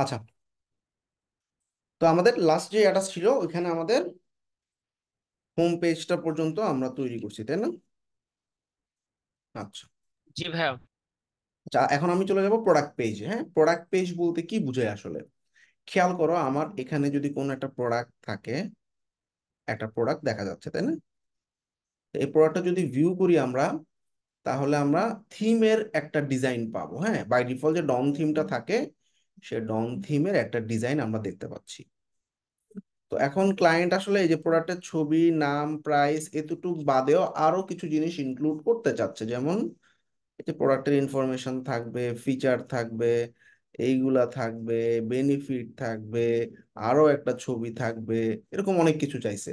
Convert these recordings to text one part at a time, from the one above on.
আচ্ছা, তো আমাদের লাস্ট যে অ্যাড্রেস ছিল ওইখানে আমাদের হোম পেজটা পর্যন্ত আমরা তৈরি করছি, তাই না? আচ্ছা। জি ভাইয়া। আচ্ছা, এখন আমি চলে যাব প্রোডাক্ট পেজে। হ্যাঁ, প্রোডাক্ট পেজ বলতে কি বোঝায় আসলে? খেয়াল করো, আমার এখানে যদি কোনো একটা প্রোডাক্ট থাকে, একটা প্রোডাক্ট দেখা যাচ্ছে, তাই না? তো এই প্রোডাক্টটা যদি ভিউ করি আমরা, তাহলে আমরা থিমের একটা ডিজাইন পাবো। হ্যাঁ, বাই ডিফল্ট যে ডন থিমটা থাকে, সে ডন থিমের একটা ডিজাইন আমরা দেখতে পাচ্ছি। তো এখন ক্লায়েন্ট আসলে এই যে প্রোডাক্টের ছবি, নাম, প্রাইস এতটুক বাদেও আরো কিছু জিনিস ইনক্লুড করতে চাচ্ছে, যেমন এতে প্রোডাক্টের ইনফরমেশন থাকবে, ফিচার থাকবে, এইগুলা থাকবে, বেনিফিট থাকবে, আরো একটা ছবি থাকবে, এরকম অনেক কিছু চাইছে।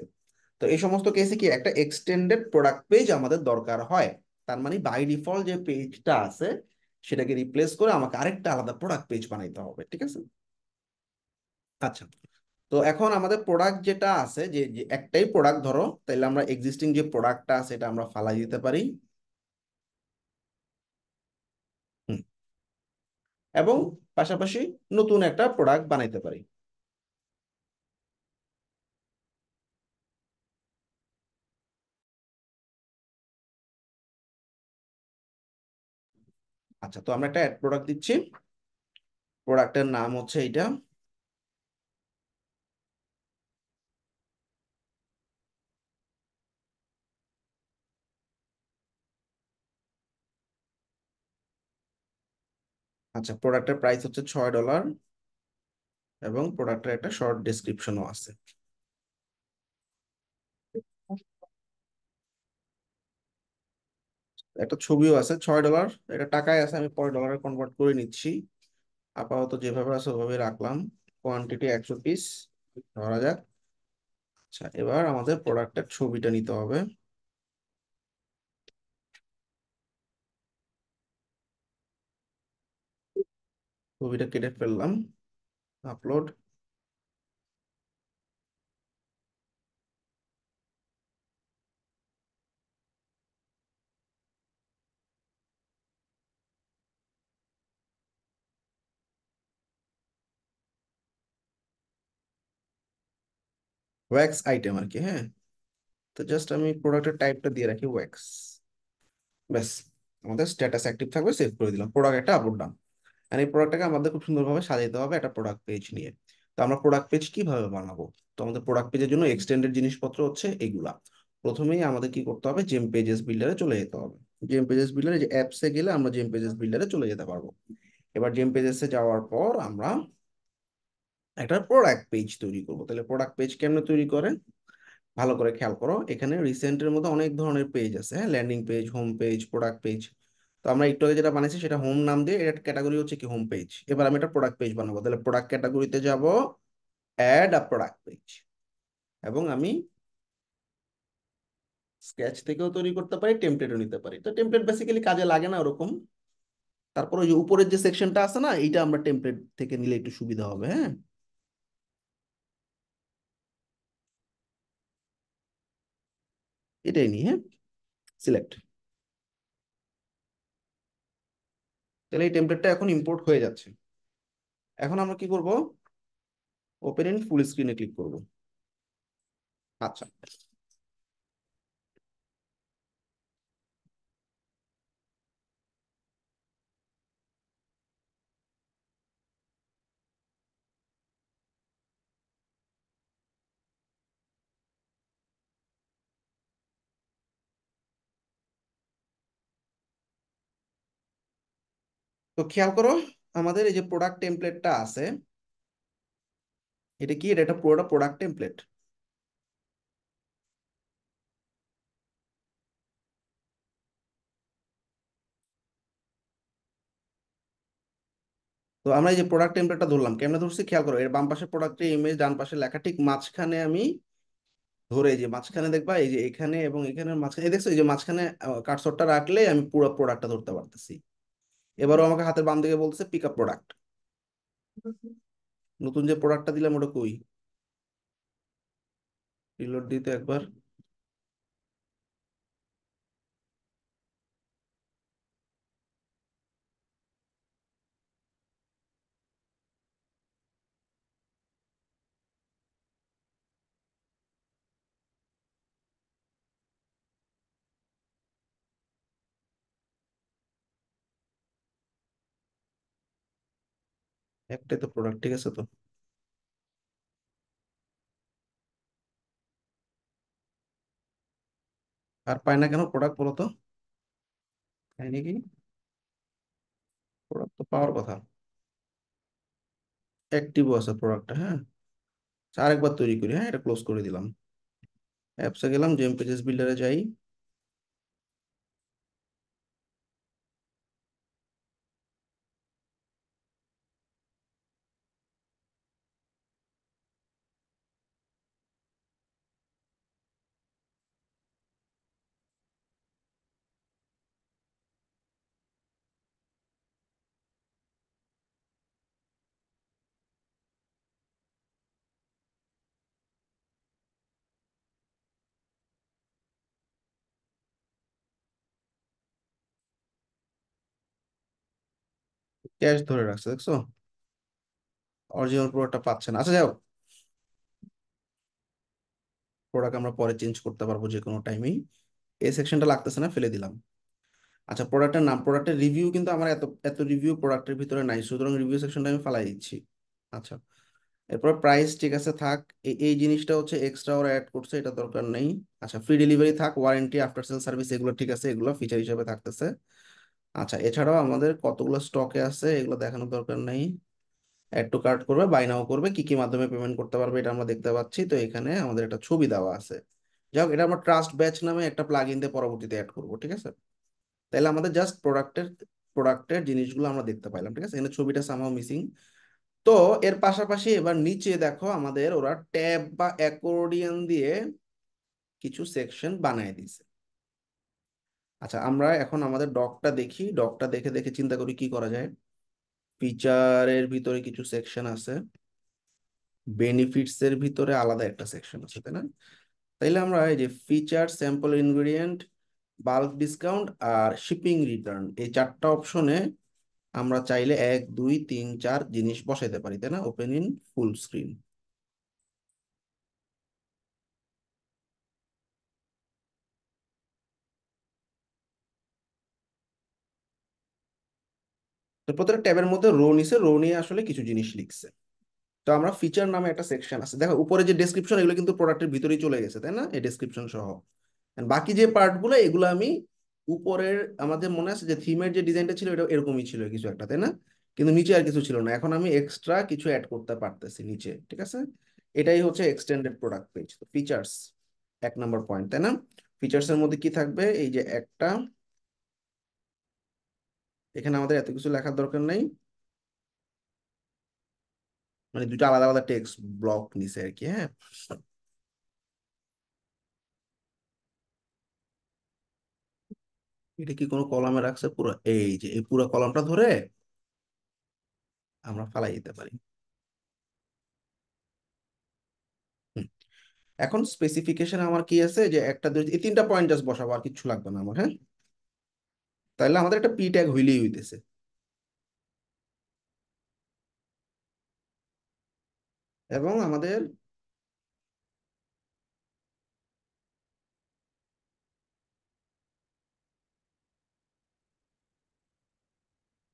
তো এই সমস্ত কেসে কি একটা এক্সটেন্ডেড প্রোডাক্ট পেজ আমাদের দরকার হয়। তার মানে বাই ডিফল্ট যে পেজটা আছে সেটাকে রিপ্লেস করে আমাকে আরেকটা আলাদা প্রোডাক্ট পেজ বানাইতে হবে, ঠিক আছে? আচ্ছা, তো এখন আমাদের প্রোডাক্ট যেটা আছে, যে যে একটাই প্রোডাক্ট ধরো, তাহলে আমরা এক্সিস্টিং যে প্রোডাক্টটা আছে এটা আমরা ফালাই দিতে পারি। হুম, এবং পাশাপাশি নতুন একটা প্রোডাক্ট বানাইতে পারি। আচ্ছা, তো আমরা একটা অ্যাড প্রোডাক্ট দিচ্ছি। প্রোডাক্টের নাম হচ্ছে এইটা। আচ্ছা, প্রোডাক্টের প্রাইস হচ্ছে $6 এবং প্রোডাক্টের একটা শর্ট ডেসক্রিপশনও আছে। একটা ছবিও আছে। $6 এটা টাকায় আছে, আমি পরে ডলারে কনভার্ট করে নিচ্ছি। আপাতত যেভাবে আছে ওভাবে রাখলাম। কোয়ান্টিটি 100 পিস ধরা যাক। আচ্ছা, এবার আমাদের প্রোডাক্টের ছবিটা নিতে হবে। ছবিটা কেটে ফেললাম। আপলোড। ওয়্যাক্স আইটেম আর কি, হ্যাঁ। তো জাস্ট আমি প্রোডাক্টের টাইপটা দিয়ে রাখি ওয়্যাক্স। ব্যাস, আমাদের স্ট্যাটাস অ্যাক্টিভ থাকবে, সেভ করে দিলাম, প্রোডাক্ট একটা আপলোড ডান। আর এই প্রোডাক্টটাকে আমাদের খুব সুন্দরভাবে সাজাতে হবে একটা প্রোডাক্ট পেজ নিয়ে। তো আমরা প্রোডাক্ট পেজ কিভাবে বানাবো? তো আমাদের প্রোডাক্ট পেজের জন্য এক্সটেন্ডেড জিনিসপত্র হচ্ছে এগুলা। প্রথমেই আমাদের কি করতে হবে, জেম পেজেস বিল্ডারে চলে যেতে হবে। জেম পেজেস বিল্ডারে যে অ্যাপসে গেলে আমরা জেম পেজেস বিল্ডারে চলে যেতে পারবো। এবার জেম পেজেসে যাওয়ার পর আমরা একটা প্রোডাক্ট পেজ তৈরি করবো। তাহলে প্রোডাক্ট পেজ কেমনে তৈরি করে, ভালো করে খেয়াল করো। এখানে রিসেন্টের মধ্যে অনেক ধরনের পেজ আছে, হ্যাঁ, landing page, home page, product page. তো আমরা একটু আগে যেটা বানিয়েছি সেটা হোম নাম দিয়ে, এর ক্যাটাগরি হচ্ছে কি হোম পেজ। এবার আমি একটা প্রোডাক্ট পেজ বানাবো, তাহলে প্রোডাক্ট ক্যাটাগরিতে যাব, অ্যাড আ প্রোডাক্ট পেজ। এবং আমি স্কেচ থেকেও তৈরি করতে পারি, টেমপ্লেটও নিতে পারি। তো টেমপ্লেট বেসিক্যালি কাজে লাগে না ওরকম। তারপর ওই যে উপরের যে সেকশনটা আছে না, এইটা আমরা টেমপ্লেট থেকে নিলে একটু সুবিধা হবে, হ্যাঁ। এটাই নিই, হ্যাঁ। সিলেক্ট। তাহলে এই টেমপ্লেটটা এখন ইম্পোর্ট হয়ে যাচ্ছে। এখন আমরা কি করব, ওপেন ইন ফুল স্ক্রিনে ক্লিক করব। আচ্ছা, তো খেয়াল করো, আমাদের এই যে প্রোডাক্ট টেমপ্লেটটা আছে, এটা কি, এটা একটা পুরোটা প্রোডাক্ট টেমপ্লেট। তো আমরা এই যে প্রোডাক্ট টেমপ্লেটটা ধরলাম, কেমনে ধরছি খেয়াল করো, এর বাম পাশে প্রোডাক্টের ইমেজ, ডান পাশে লেখা, ঠিক মাঝখানে আমি ধরে, এই যে মাঝখানে দেখবা, এই যে এখানে এবং এখানে মাঝখানে, এই দেখছো, এই যে মাঝখানে কার্সরটা রাখলে আমি পুরো প্রোডাক্টটা ধরতে পারতেছি। এবারও আমাকে হাতের বাম দিকে বলতেছে পিক আপ প্রোডাক্ট। নতুন যে প্রোডাক্টটা দিলাম ওটা কই? রিলোড দিতে একবার। একটাই তো প্রোডাক্ট, ঠিক আছে তো। আর পায় না কেন প্রোডাক্ট বলো তো? তাই নাকি? প্রোডাক্ট তো পাওয়ার কথা। অ্যাক্টিভও আছে প্রোডাক্টটা, হ্যাঁ। আচ্ছা, আরেকবার তৈরি করি, হ্যাঁ, এটা ক্লোজ করে দিলাম। অ্যাপসে গেলাম, জেম পেজেস বিল্ডারে যাই। ক্যাশ ধরে রাখছে, দেখছো? অরিজিনাল প্রোডাক্টটা পাচ্ছে না। আচ্ছা, যাই হোক, প্রোডাক্ট আমরা পরে চেঞ্জ করতে পারবো যে কোনো টাইমেই। এই সেকশনটা লাগতেছে না, ফেলে দিলাম। আচ্ছা, প্রোডাক্টের নাম, প্রোডাক্টের রিভিউ কিন্তু আমার এত এত রিভিউ প্রোডাক্টের ভিতরে নাই, সুতরাং রিভিউ সেকশনটা আমি ফালাই দিচ্ছি। আচ্ছা, এরপর প্রাইস ঠিক আছে থাক। এই জিনিসটা হচ্ছে এক্সট্রা ওরা অ্যাড করছে, এটা দরকার নেই। আচ্ছা, ফ্রি ডেলিভারি থাক, ওয়ারেন্টি, আফটার সেল সার্ভিস, এগুলো ঠিক আছে, এগুলো ফিচার হিসেবে থাকতেছে। আচ্ছা, এছাড়াও আমাদের কতগুলো স্টকে আছে এগুলো দেখানোর দরকার নেই। অ্যাড টু কার্ট করবে, বাই নাও করবে, কি কি মাধ্যমে পেমেন্ট করতে পারবে এটা আমরা দেখতে পাচ্ছি। তো এখানে আমাদের একটা ছবি দেওয়া আছে। যাই হোক, এটা আমরা ট্রাস্ট ব্যাচ নামে একটা প্লাগ ইন দিয়ে পরবর্তীতে অ্যাড করবো, ঠিক আছে। তাহলে আমাদের জাস্ট প্রোডাক্টের জিনিসগুলো আমরা দেখতে পাইলাম, ঠিক আছে। এখানে ছবিটা সামহাও মিসিং। তো এর পাশাপাশি এবার নিচে দেখো, আমাদের ওরা ট্যাব বা অ্যাকর্ডিয়ন দিয়ে কিছু সেকশন বানায় দিছে। আচ্ছা, আমরা এখন আমাদের ডকটা দেখি, ডকটা দেখে দেখে চিন্তা করি কি করা যায়। ফিচারের ভিতরে কিছু সেকশন আছে, বেনিফিটস এর ভিতরে আলাদা একটা সেকশন আছে, তাই না? তাইলে আমরা এই যে feature, sample ingredient, bulk discount আর শিপিং রিটার্ন, এই চারটা অপশনে আমরা চাইলে 1 2 3 4 জিনিস বসাইতে পারি, তাই না? Open in full screen. তো প্রত্যেকটা ট্যাবের মধ্যে রো নিছে, রো নিয়ে আসলে কিছু জিনিস লিখছে। তো আমরা ফিচার নামে একটা সেকশন আছে, দেখো উপরে যে ডেসক্রিপশন, এগুলো কিন্তু প্রোডাক্টের ভিতরেই চলে গেছে, তাই না? এই ডেসক্রিপশন সহ। And বাকি যে পার্টগুলো, এগুলো আমি উপরের, আমাদের মনে আছে যে থিমের যে ডিজাইনটা ছিল এটা এরকমই ছিল কিছু একটা, তাই না? কিন্তু নিচে আর কিছু ছিল না, এখন আমি এক্সট্রা কিছু অ্যাড করতে পারতেছি নিচে, ঠিক আছে। এটাই হচ্ছে এক্সটেন্ডেড প্রোডাক্ট পেজ। তো ফিচার্স 1 নম্বর পয়েন্ট, তাই না? ফিচার্স এর মধ্যে কি থাকবে? এই যে একটা, এখানে আমাদের এত কিছু লেখার দরকার নাই, মানে দুটো আলাদা আলাদা টেক্সট ব্লক নিছে আর কি, হ্যাঁ। এটা কি কোনো কলামে রাখছে? পুরো এই যে এই পুরো কলামটা ধরে আমরা ফালাই দিতে পারি। হুম। এখন স্পেসিফিকেশন আমার কি আছে, যে একটা এই 3টা পয়েন্ট জাস্ট বসাবো, আর কিছু লাগবে না আমার, হ্যাঁ। তাহলে আমাদের একটা পি ট্যাগ হইলেই হইতেছে। এবং আমাদের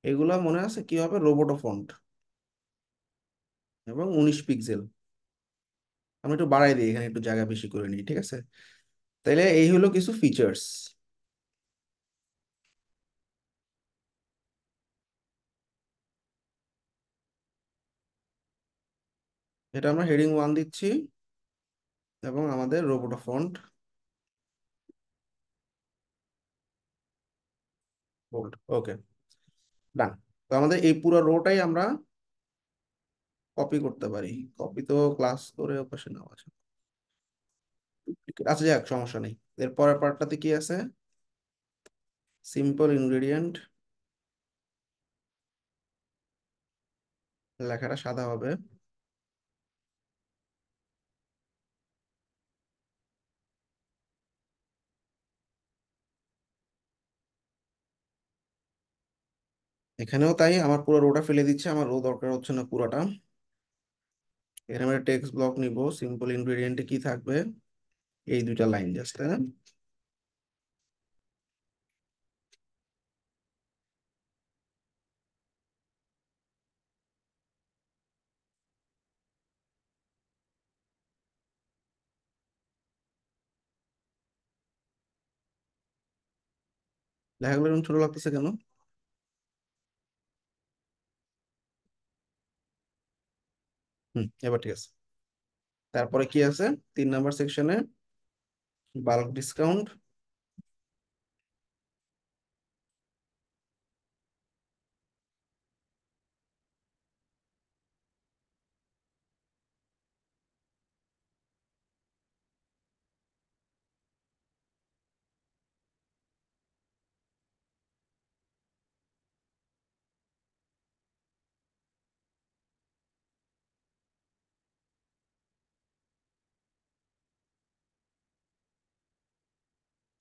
এগুলা মনে আছে কি হবে? রোবোটো ফন্ট এবং 19 পিক্সেল। আমি একটু বাড়াই দিই, এখানে একটু জায়গা বেশি করে নিই, ঠিক আছে। তাইলে এই হলো কিছু ফিচার্স। এটা আমরা হেডিং 1 দিচ্ছি, এবং আমাদের রোবোটো ফন্ট বোল্ড, ওকে, ডান। তো আমাদের এই পুরো রোটাই আমরা কপি করতে পারি। কপি তো ক্লাস করে অভ্যাসে নেওয়া আছে। আচ্ছা, যাক, সমস্যা নেই। এর পরের পার্টটাতে কি আছে? সিম্পল ইনগ্রেডিয়েন্ট, লেখাটা সাদা হবে। এখানেও তাই, আমার পুরো রোটা ফেলে দিচ্ছে, আমার রো দরকার হচ্ছে না পুরোটা। এখানে আমরা টেক্সট ব্লক নিব, সিম্পল ইনগ্রেডিয়েন্টে কি থাকবে? এই 2টা লাইন জাস্ট, তাই না? লেখাগুলো এরকম ছোট লাগতেছে কেন? এবার ঠিক আছে। তারপরে কি আছে 3 নাম্বার সেকশনে? Bulk discount.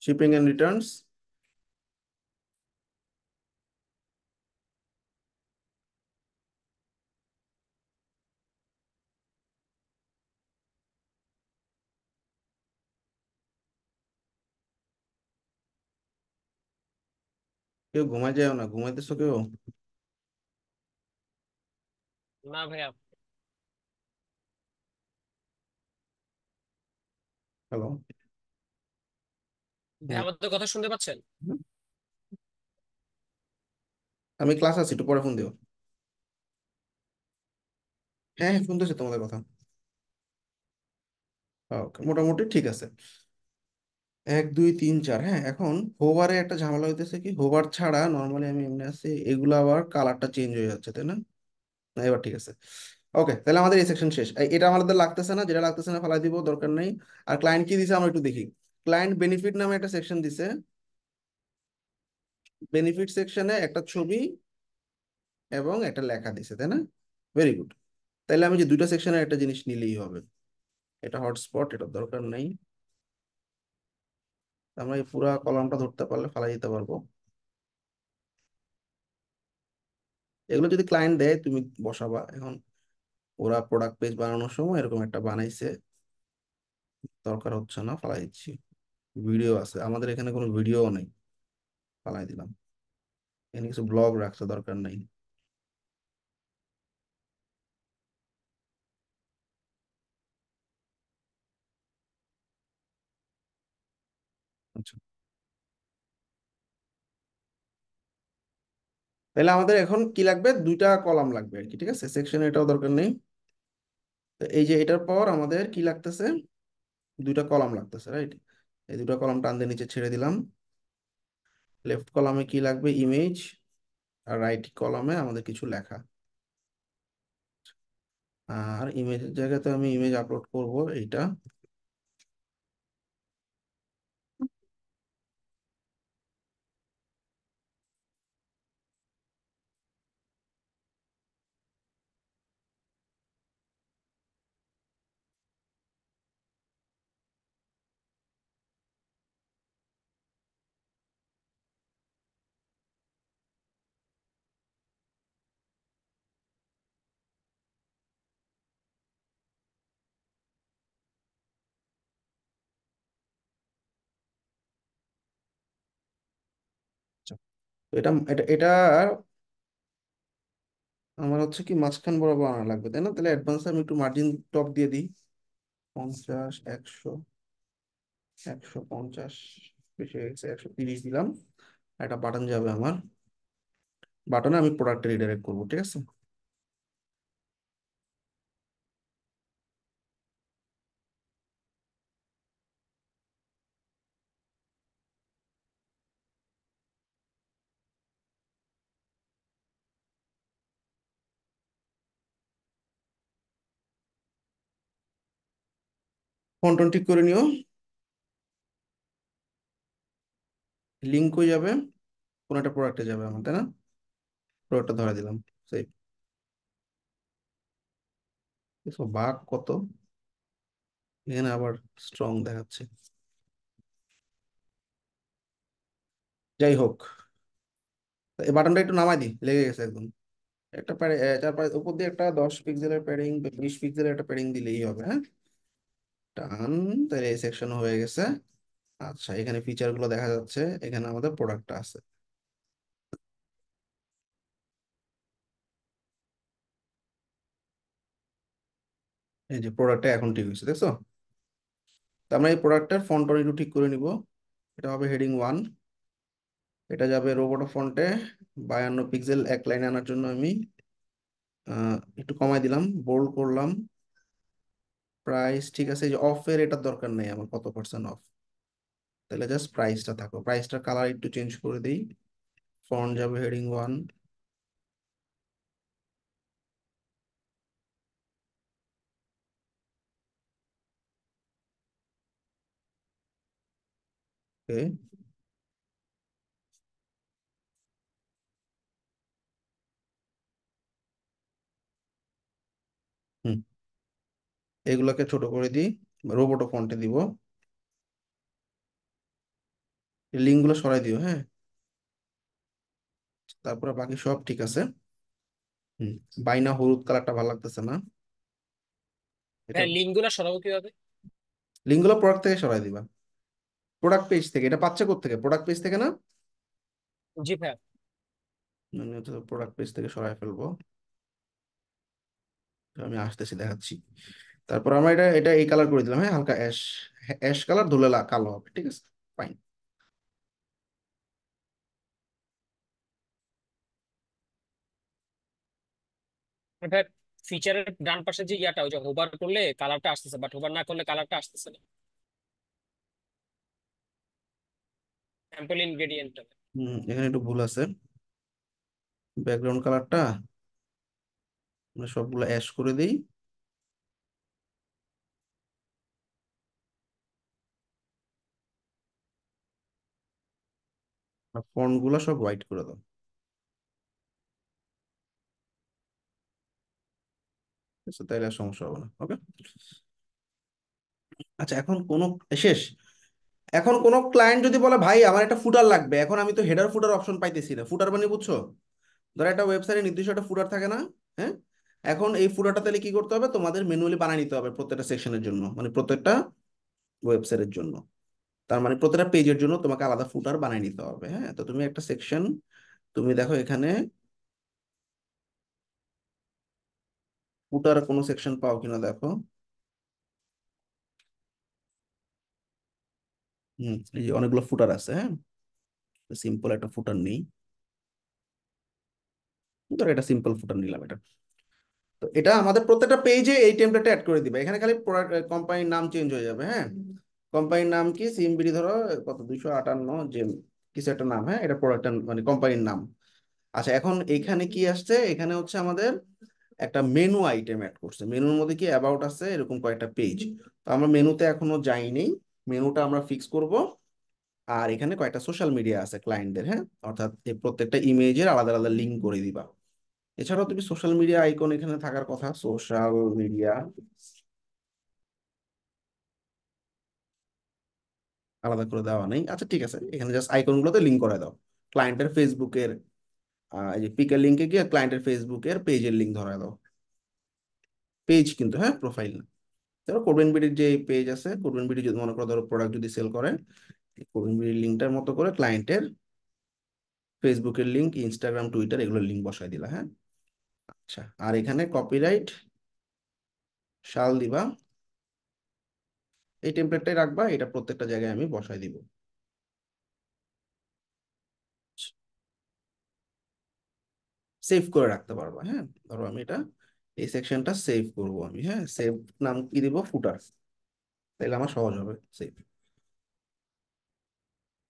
Shipping and returns. কেউ ঘুমায় যায় না, ঘুমাইতেছো কেউ? না ভাইয়া। হ্যালো। ভাই আমাদের কথা শুনতে পাচ্ছেন? আমি ক্লাস আছি, একটু পরে ফোন দিও। হ্যাঁ হ্যাঁ, শুনতেছি তোমাদের কথা। ওকে, মোটামুটি ঠিক আছে। 1 2 3 4, হ্যাঁ। এখন হোভারে একটা ঝামেলা হইতেছে, কি হোভার ছাড়া নর্মালি আমি এমনি আছি, এগুলো আবার কালারটা চেঞ্জ হয়ে যাচ্ছে, তাই না? না, এবার ঠিক আছে। ওকে, তাহলে আমাদের এই সেকশন শেষ। এটা আমাদের লাগতেছে না, যেটা লাগতেছে না ফেলাই দিব, দরকার নেই। আর ক্লায়েন্ট কি দিছে আমরা একটু দেখি। ক্লায়েন্ট বেনিফিট নামে একটা সেকশন দিছে। বেনিফিট সেকশনে একটা ছবি এবং একটা লেখা দিছে, তাই না? Very good. তাহলে আমি যে দুইটা সেকশনের একটা জিনিস নিলেই হবে। এটা হটস্পট, এটা দরকার নেই। আমরা এই পুরা কলামটা ধরতে পারলে ফালাই দিতে পারবো। এগুলো যদি ক্লায়েন্ট দেয় তুমি বসাবা এখন। ওরা প্রোডাক্ট পেজ বানানোর সময় এরকম একটা বানাইছে, দরকার হচ্ছে না, ফালাই দিচ্ছি। ভিডিও আছে, আমাদের এখানে কোনো ভিডিও নেই, ফালাই দিলাম। এখানে কিছু ব্লগ রাখছে, দরকার নেই। আচ্ছা, তাহলে আমাদের এখন কি লাগবে, দুইটা কলাম লাগবে আর কি, ঠিক আছে। সেকশন এটাও দরকার নেই। তো এই যে এটার পর আমাদের কি লাগতেছে, দুইটা কলাম লাগতেছে, রাইট? এই দুটো কলাম টান দিয়ে নিচে ছেড়ে দিলাম। লেফট কলামে কি লাগবে, ইমেজ। আর রাইট কলামে আমাদের কিছু লেখা। আর ইমেজের জায়গাতে আমি ইমেজ আপলোড করব এইটা। আচ্ছা, তো এটা এটা এটা আমার হচ্ছে কি মাঝখান বরাবর আনা লাগবে, তাই না? তাহলে অ্যাডভান্স আমি একটু মার্জিন টপ দিয়ে দিই। 50, 100, 150, বেশি হয়ে গেছে, 130 দিলাম। একটা বাটন যাবে আমার। বাটনে আমি প্রোডাক্টে রিডাইরেক্ট করবো, ঠিক আছে। ফন্টন ঠিক করে নিও। লিঙ্ক হয়ে যাবে, কোন একটা প্রোডাক্টে যাবে আমার, তাই না? প্রোডাক্টটা ধরে দিলাম। সেই এসব বাগ কত, এখানে আবার স্ট্রং দেখাচ্ছে। যাই হোক, এই বাটনটা একটু নামাই দিই, লেগে গেছে একদম। একটা চারপাশ উপর দিয়ে একটা 10 পিক্সেলের প্যাডিং, 20 পিক্সেলের একটা প্যাডিং দিলেই হবে, হ্যাঁ। টান। তাহলে এই সেকশন হয়ে গেছে। আচ্ছা, এখানে ফিচার গুলো দেখা যাচ্ছে, এখানে আমাদের প্রোডাক্টটা আছে। এই যে প্রোডাক্টটা এখন ঠিক হয়েছে, দেখছো? তো আমরা এই প্রোডাক্টের ফন্ট একটু ঠিক করে নিব। এটা হবে হেডিং 1। এটা যাবে রোবোটো ফন্টে। 52 পিক্সেল এক লাইনে আনার জন্য আমি একটু কমাই দিলাম, বোল্ড করলাম। প্রাইস ঠিক আছে, এই যে অফের এটার দরকার নেই আমার, কত পার্সেন্ট অফ। তাহলে জাস্ট প্রাইসটা থাকো, প্রাইসটার কালার একটু চেঞ্জ করে দিই। ফন্ট যাবে হেডিং 1। ওকে। হুম, এগুলোকে ছোট করে দিই, রোবোটো ফন্টে দিব। লিঙ্ক গুলো সরাই দিও, হ্যাঁ। তারপরে বাকি সব ঠিক আছে। হুম, বাইনা হলুদ কালারটা ভালো লাগতেছে না। এটা ভাই লিঙ্ক গুলা সরাবো কিভাবে? লিঙ্ক গুলো প্রোডাক্ট থেকে সরাই দিবা। প্রোডাক্ট পেজ থেকে, এটা পাচ্ছে কোত্থেকে? প্রোডাক্ট পেজ থেকে না? জি ভাইয়া। আমি হচ্ছে প্রোডাক্ট পেজ থেকে সরাই ফেলবো। তো আমি আসতেছি, দেখাচ্ছি। তারপর আমরা এটা এটা এই কালার করে দিলাম, হ্যাঁ, হালকা অ্যাশ। অ্যাশ কালার ধুলে কালো হবে, ঠিক আছে। ফাইন। ভাই ফিচারের ডান পাশে যে ইয়াটা, ওই যে হোভার করলে কালারটা আসতেছে, বাট হোভার না করলে কালারটা আসতেছে না। Sample ingredient. এখানে একটু ভুল আছে। ব্যাকগ্রাউন্ড কালারটা আমরা সবগুলো অ্যাশ করে দিই। আর ফন্ট গুলো সব হোয়াইট করে দাও। ঠিক আছে, তাইলে আর সমস্যা হবে না। ওকে। আচ্ছা, এখন কোনো শেষ। এখন কোনো ক্লায়েন্ট যদি বলে ভাই আমার একটা ফুটার লাগবে, এখন আমি তো হেডার ফুটার অপশন পাইতেছি না। ফুটার মানে বুঝছো? ধরো একটা ওয়েবসাইটে নির্দিষ্ট একটা ফুটার থাকে না? হ্যাঁ। এখন এই ফুটারটা তাহলে কি করতে হবে? তোমাদের ম্যানুয়ালি বানিয়ে নিতে হবে প্রত্যেকটা সেকশনের জন্য, মানে প্রত্যেকটা ওয়েবসাইটের জন্য। তার মানে প্রত্যেকটা পেজের জন্য তোমাকে আলাদা ফুটার বানিয়ে নিতে হবে। হ্যাঁ, তো তুমি একটা সেকশন, তুমি দেখো এখানে ফুটার কোনো সেকশন পাও কিনা দেখো। এই যে অনেকগুলো ফুটার আছে, হ্যাঁ। সিম্পল একটা ফুটার নেই। ধরো এটা সিম্পল ফুটার নিলাম এটা। তো এটা আমাদের প্রত্যেকটা পেজে এই টেমপ্লেটটা অ্যাড করে দিবে। এখানে খালি প্রোডাক্ট কোম্পানির নাম চেঞ্জ হয়ে যাবে, হ্যাঁ। কোম্পানির নাম কি? সিমবিডি ধরো, কত 258 যে কিছু একটা নাম, হ্যাঁ, এটা প্রোডাক্ট মানে কোম্পানির নাম। আচ্ছা, এখন এখানে কি আসছে? এখানে হচ্ছে আমাদের একটা মেনু আইটেম অ্যাড করছে। মেনুর মধ্যে কি অ্যাবাউট আছে, এরকম কয়েকটা পেজ। তো আমরা মেনুতে এখনো যাইনি। মেনুটা আমরা ফিক্স করব। আর এখানে কয়েকটা সোশ্যাল মিডিয়া আছে ক্লায়েন্টদের, হ্যাঁ। অর্থাৎ এই প্রত্যেকটা ইমেজের আলাদা আলাদা লিঙ্ক করে দিবা। এছাড়াও তুমি সোশ্যাল মিডিয়া আইকন এখানে থাকার কথা, সোশ্যাল মিডিয়া আলাদা করে দেওয়া নেই। আচ্ছা ঠিক আছে, এখানে জাস্ট আইকন গুলোতে লিঙ্ক করে দাও। ক্লায়েন্টের ফেসবুকের এই যে পিকের লিঙ্কে গিয়ে ক্লায়েন্টের ফেসবুকের পেজের লিঙ্ক ধরায় দাও। পেজ কিন্তু, হ্যাঁ, প্রোফাইল না। ধরো কোরবেন বিডির যে পেজ আছে, কোরবেন বিডি যদি মনে করো, ধরো প্রোডাক্ট যদি সেল করে, কোরবেন বিডির লিঙ্কটার মতো করে ক্লায়েন্টের ফেসবুকের লিঙ্ক, ইনস্টাগ্রাম, টুইটার এগুলোর লিঙ্ক বসাই দিলা, হ্যাঁ। আচ্ছা, আর এখানে কপিরাইট শাল দিবা। এই টেমপ্লেটটাই রাখবা, এটা প্রত্যেকটা জায়গায় আমি বসাই দিব। সেভ করে রাখতে পারবা, হ্যাঁ। ধরো আমি এটা, এই সেকশনটা সেভ করব আমি, হ্যাঁ। সেভ নাম কি দিব? ফুটার। তাহলে আমার সহজ হবে সেভ।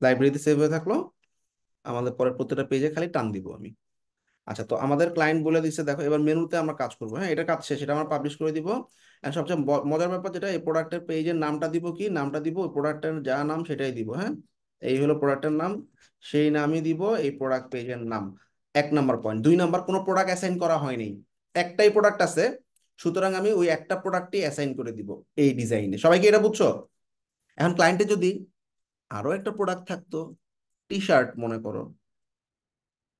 লাইব্রেরিতে সেভ হয়ে থাকলো। আমাদের পরের প্রত্যেকটা পেজে খালি টান দিব আমি। আচ্ছা, তো আমাদের ক্লায়েন্ট বলে দিচ্ছে, দেখো এবার মেনুতে আমরা কাজ করবো, হ্যাঁ। এটা কাজ শেষ, এটা আমরা পাবলিশ করে দিব। আর সবচেয়ে মজার ব্যাপার যেটা, এই প্রোডাক্টের পেজের নামটা দিব কি? নামটা দিব ওই প্রোডাক্টের যা নাম সেটাই দিব, হ্যাঁ। এই হলো প্রোডাক্টের নাম, সেই নামই দিব এই প্রোডাক্ট পেজের নাম। 1 নাম্বার পয়েন্ট। 2 নাম্বার, কোনো প্রোডাক্ট অ্যাসাইন করা হয়নি। একটাই প্রোডাক্ট আছে, সুতরাং আমি ওই একটা প্রোডাক্টই অ্যাসাইন করে দিব এই ডিজাইনে। সবাইকে এটা বুঝছো? এখন ক্লায়েন্টে যদি আরো একটা প্রোডাক্ট থাকতো, টি শার্ট মনে করো,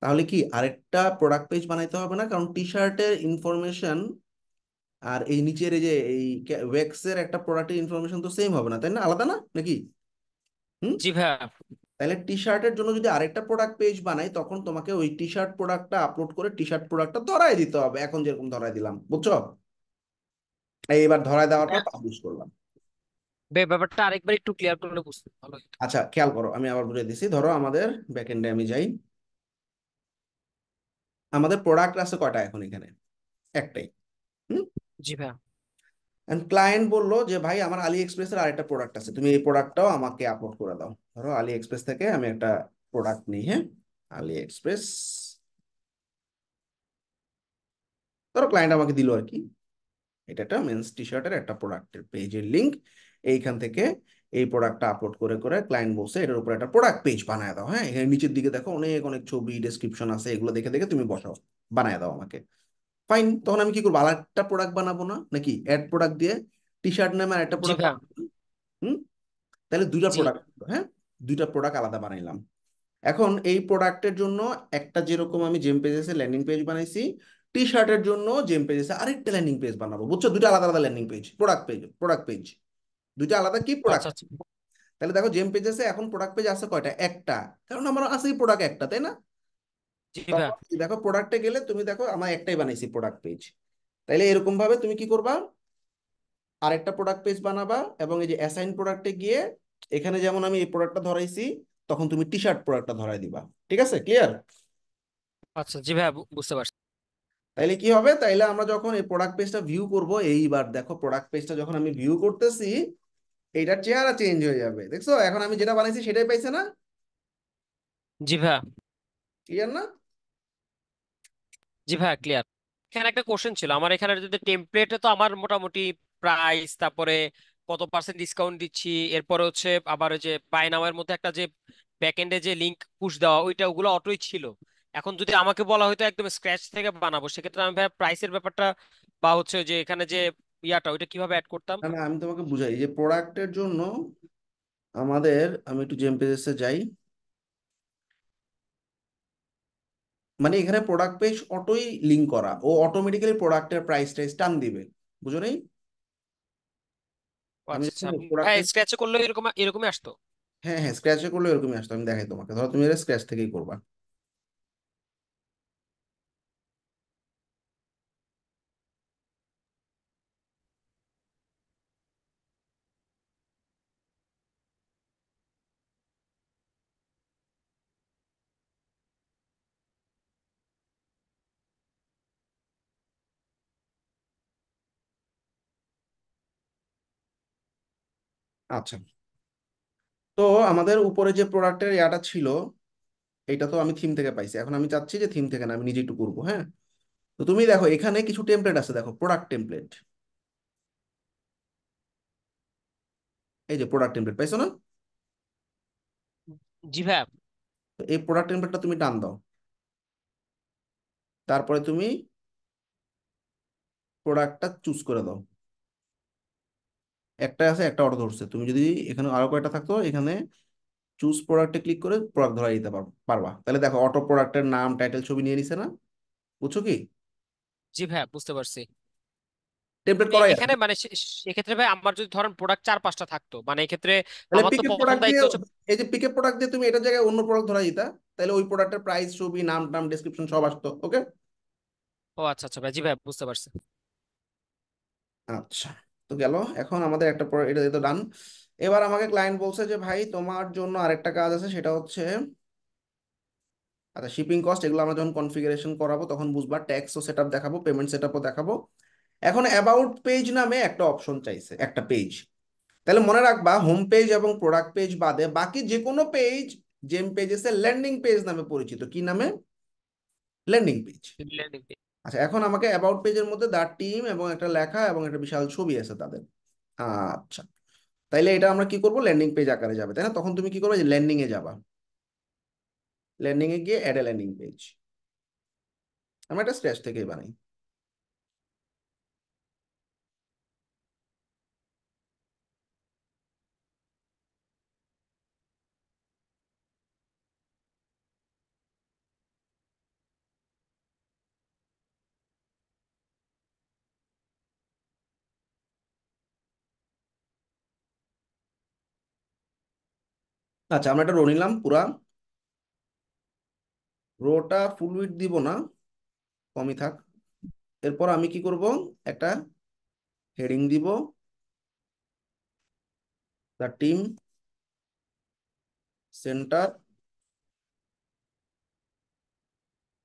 তাহলে কি আরেকটা প্রোডাক্ট পেজ বানাইতে হবে না? কারণ টি শার্টের ইনফরমেশন আর এই নিচের এই যে এই ওয়েক্সের একটা প্রোডাক্টের ইনফরমেশন তো সেম হবে না, তাই না? আলাদা না নাকি? হুম। জি ভাইয়া। তাহলে টি শার্টের জন্য যদি আরেকটা প্রোডাক্ট পেজ বানাই, তখন তোমাকে ওই টি শার্ট প্রোডাক্টটা আপলোড করে টি শার্ট প্রোডাক্টটা ধরাই দিতে হবে, এখন যেরকম ধরাই দিলাম, বুঝছো? এইবার ধরাই দেওয়ার পর পাবলিশ করলাম। ব্যাপারটা আরেকবার একটু ক্লিয়ার করলে বুঝতে ভালো হতো। আচ্ছা খেয়াল করো, আমি আবার বুঝিয়ে দিচ্ছি। ধরো আমাদের ব্যাকএন্ডে আমি যাই, আমাদের প্রোডাক্ট আছে কয়টা এখন এখানে? একটাই। হুম। জি ভাইয়া। ক্লায়েন্ট বললো যে ভাই আমার আলি এক্সপ্রেসের আরেকটা প্রোডাক্ট আছে, তুমি এই প্রোডাক্টটাও আমাকে আপলোড করে দাও। ধরো আলি এক্সপ্রেস থেকে আমি একটা প্রোডাক্ট নিই, হ্যাঁ, আলি এক্সপ্রেস, ধরো ক্লায়েন্ট আমাকে দিল আর কি, এটা একটা মেন্স টি শার্টের একটা প্রোডাক্টের পেজের লিংক, এইখান থেকে এই প্রোডাক্টটা আপলোড করে করে ক্লায়েন্ট বলছে এটার উপর একটা প্রোডাক্ট পেজ বানায় দাও। হ্যাঁ, এখানে নিচের দিকে দেখো অনেক অনেক ছবি ডেসক্রিপশন আছে, এগুলো দেখে দেখে তুমি বসাও, বানায় দাও আমাকে। ফাইন, তখন আমি কি করবো? আরেকটা প্রোডাক্ট বানাবো না নাকি? অ্যাড প্রোডাক্ট দিয়ে টি শার্ট নামে আরেকটা জি প্রোডাক্ট ভাইয়া। বানাবো। হুম। তাহলে দুইটা জি। প্রোডাক্ট, হ্যাঁ, দুইটা প্রোডাক্ট আলাদা বানাইলাম। এখন এই প্রোডাক্টের জন্য একটা যেরকম আমি জেম পেজেসে ল্যান্ডিং পেজ বানাইছি, টি শার্টের জন্য জেম পেজেসে আরেকটা ল্যান্ডিং পেজ বানাবো, বুঝছো? দুটো আলাদা আলাদা ল্যান্ডিং পেজ, প্রোডাক্ট পেজ দুইটা আলাদা কি আচ্ছা প্রোডাক্ট। আচ্ছা। তাহলে দেখো জেম পেজেসে এখন প্রোডাক্ট পেজ আছে কয়টা? একটা, কারণ আমার আছেই প্রোডাক্ট একটা, তাই না? জি ভাইয়া। তখন দেখো প্রোডাক্টে গেলে তুমি দেখো আমার একটাই বানাইছি প্রোডাক্ট পেজ। তাইলে এরকম ভাবে তুমি কি করবা? আরেকটা প্রোডাক্ট পেজ বানাবা, এবং এই যে অ্যাসাইন প্রোডাক্টে গিয়ে এখানে যেমন আমি এই প্রোডাক্টটা ধরাইছি, তখন তুমি টি শার্ট প্রোডাক্টটা ধরাই দিবা। ঠিক আছে, ক্লিয়ার? আচ্ছা জি ভাইয়া, বুঝতে পারছি। তাইলে কি হবে? তাইলে আমরা যখন এই প্রোডাক্ট পেজটা ভিউ করব, এইবার দেখো প্রোডাক্ট পেজটা যখন আমি ভিউ করতেছি, এইটার চেহারা চেঞ্জ হয়ে যাবে, দেখছো? এখন আমি যেটা বানাইছি সেটাই পাইছে না? জি ভাইয়া। ক্লিয়ার না? জি ভাইয়া ক্লিয়ার। এখানে একটা কোশ্চেন ছিল আমার, এখানে যদি টেমপ্লেটে তো আমার মোটামুটি প্রাইস, তারপরে কত পার্সেন্ট ডিসকাউন্ট দিচ্ছি, এরপরে হচ্ছে আবার ওই যে বাই নাও এর মধ্যে একটা যে ব্যাকএন্ডে যে লিংক পুশ দেওয়া, ওইটা ওগুলো অটোই ছিল। এখন যদি আমাকে বলা হয়তো একদম স্ক্র্যাচ থেকে বানাবো, সেক্ষেত্রে আমি ভাইয়া প্রাইসের ব্যাপারটা বা হচ্ছে যে এখানে যে ইয়াটা, ওইটা কিভাবে অ্যাড করতাম? না না, আমি তোমাকে বুঝাই যে প্রোডাক্টের জন্য আমাদের, আমি একটু জেম পেজেসে যাই, মানে এখানে প্রোডাক্ট পেজ অটোই লিঙ্ক করা, ও অটোমেটিক্যালি প্রোডাক্টের প্রাইস টাইস টান দিবে, বুঝো নাই? ও আমি আচ্ছা আচ্ছা। যখন ভাই প্রোডাক্টের, স্ক্র্যাচে করলে এরকম এরকমই আসতো? হ্যাঁ হ্যাঁ, স্ক্র্যাচে করলে এরকমই আসতো। আমি দেখাই তোমাকে, ধরো তুমি এটা স্ক্র্যাচ থেকেই করবা। আচ্ছা, তো আমাদের উপরে যে প্রোডাক্টের ইয়াটা ছিল, এটা তো আমি থিম থেকে পাইছি, এখন আমি চাচ্ছি যে থিম থেকে না, আমি নিজে একটু করবো। হ্যাঁ, তো তুমি দেখো এখানে কিছু টেমপ্লেট আছে, দেখো প্রোডাক্ট টেমপ্লেট, এই যে প্রোডাক্ট টেমপ্লেট পাইছো না? জি ভাইয়া। তো এই প্রোডাক্ট টেমপ্লেটটা তুমি টান দাও, তারপরে তুমি প্রোডাক্টটা চুজ করে দাও। একটা আছে, একটা অটো ধরছে, তুমি যদি এখানে আরো কয়টা থাকতো, এখানে চুজ প্রোডাক্টে ক্লিক করে প্রোডাক্ট ধরাই দিতে পারবা। তাহলে দেখো অটো প্রোডাক্টের নাম টাইটেল ছবি নিয়ে নিছে না? বুঝছো কি? জি ভাইয়া বুঝতে পারছি। টেমপ্লেট করাই আছে। এখানে মানে সেক্ষেত্রে ভাই আমার যদি ধরেন প্রোডাক্ট চার পাঁচটা থাকতো, মানে এক্ষেত্রে তাহলে আমার তো পিকে প্রথম প্রোডাক্ট দিয়ে, দায়িত্ব হচ্ছে। এই যে পিকে প্রোডাক্ট দিয়ে তুমি এটার জায়গায় অন্য প্রোডাক্ট ধরাই দিতা, তাহলে ওই প্রোডাক্টের প্রাইস ছবি নাম টাম ডেসক্রিপশন সব আসতো। ওকে, ও আচ্ছা আচ্ছা ভাই, জি ভাই বুঝতে পারছি। আচ্ছা, তো গেল। এখন আমাদের একটা এটা তো ডান। এবার আমাকে ক্লায়েন্ট বলছে যে ভাই তোমার জন্য আরেকটা কাজ আছে, সেটা হচ্ছে, আচ্ছা, শিপিং কস্ট এগুলো আমরা যখন কনফিগারেশন করাবো তখন বুঝবা, ট্যাক্সও সেটআপ দেখাবো, পেমেন্ট সেটআপও দেখাবো। এখন অ্যাবাউট পেজ নামে একটা অপশন চাইছে, একটা পেজ। তাহলে মনে রাখবা হোম পেজ এবং প্রোডাক্ট পেজ বাদে বাকি যে কোনো পেজ জেম পেজেসে ল্যান্ডিং পেজ নামে পরিচিত। কি নামে? Landing page. আচ্ছা, এখন আমাকে অ্যাবাউট পেজের মধ্যে দা টিম এবং একটা লেখা এবং একটা বিশাল ছবি আছে তাদের। আচ্ছা, তাইলে এটা আমরা কি করবো? ল্যান্ডিং পেজ আকারে যাবে, তাই না? তখন তুমি কি করবে? যে ল্যান্ডিং এ যাবা, ল্যান্ডিং এ গিয়ে অ্যাড এ ল্যান্ডিং পেজ। আমরা এটা স্ক্র্যাচ থেকেই বানাই। আচ্ছা, আমরা একটা রো নিলাম পুরা, রোটা ফুল উইডথ দিব না, কমই থাক। এরপর আমি কি করব? একটা হেডিং দিব, দ্য টিম সেন্টার।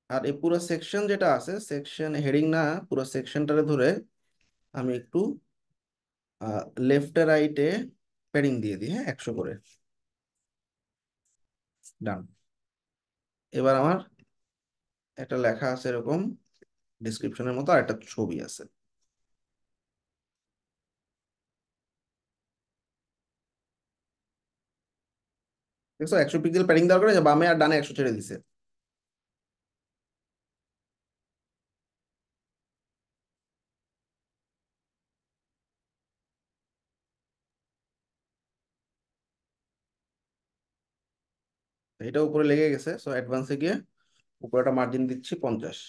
আর এই পুরো সেকশন যেটা আছে, সেকশন হেডিং না, পুরো সেকশনটারে ধরে আমি একটু লেফটে রাইটে প্যাডিং দিয়ে দিই, হ্যাঁ, 100 করে। ডান। এবার আমার একটা লেখা আছে এরকম, ডিসক্রিপশনের মতো, আর একটা ছবি আছে। দেখছো 100 পিক্সেল প্যাডিং দেওয়ার কারণে যে বামে আর ডানে 100 ছেড়ে দিছে। তো এটা উপরে লেগে গেছে, সো অ্যাডভান্সে গিয়ে উপরে একটা মার্জিন দিচ্ছি 50,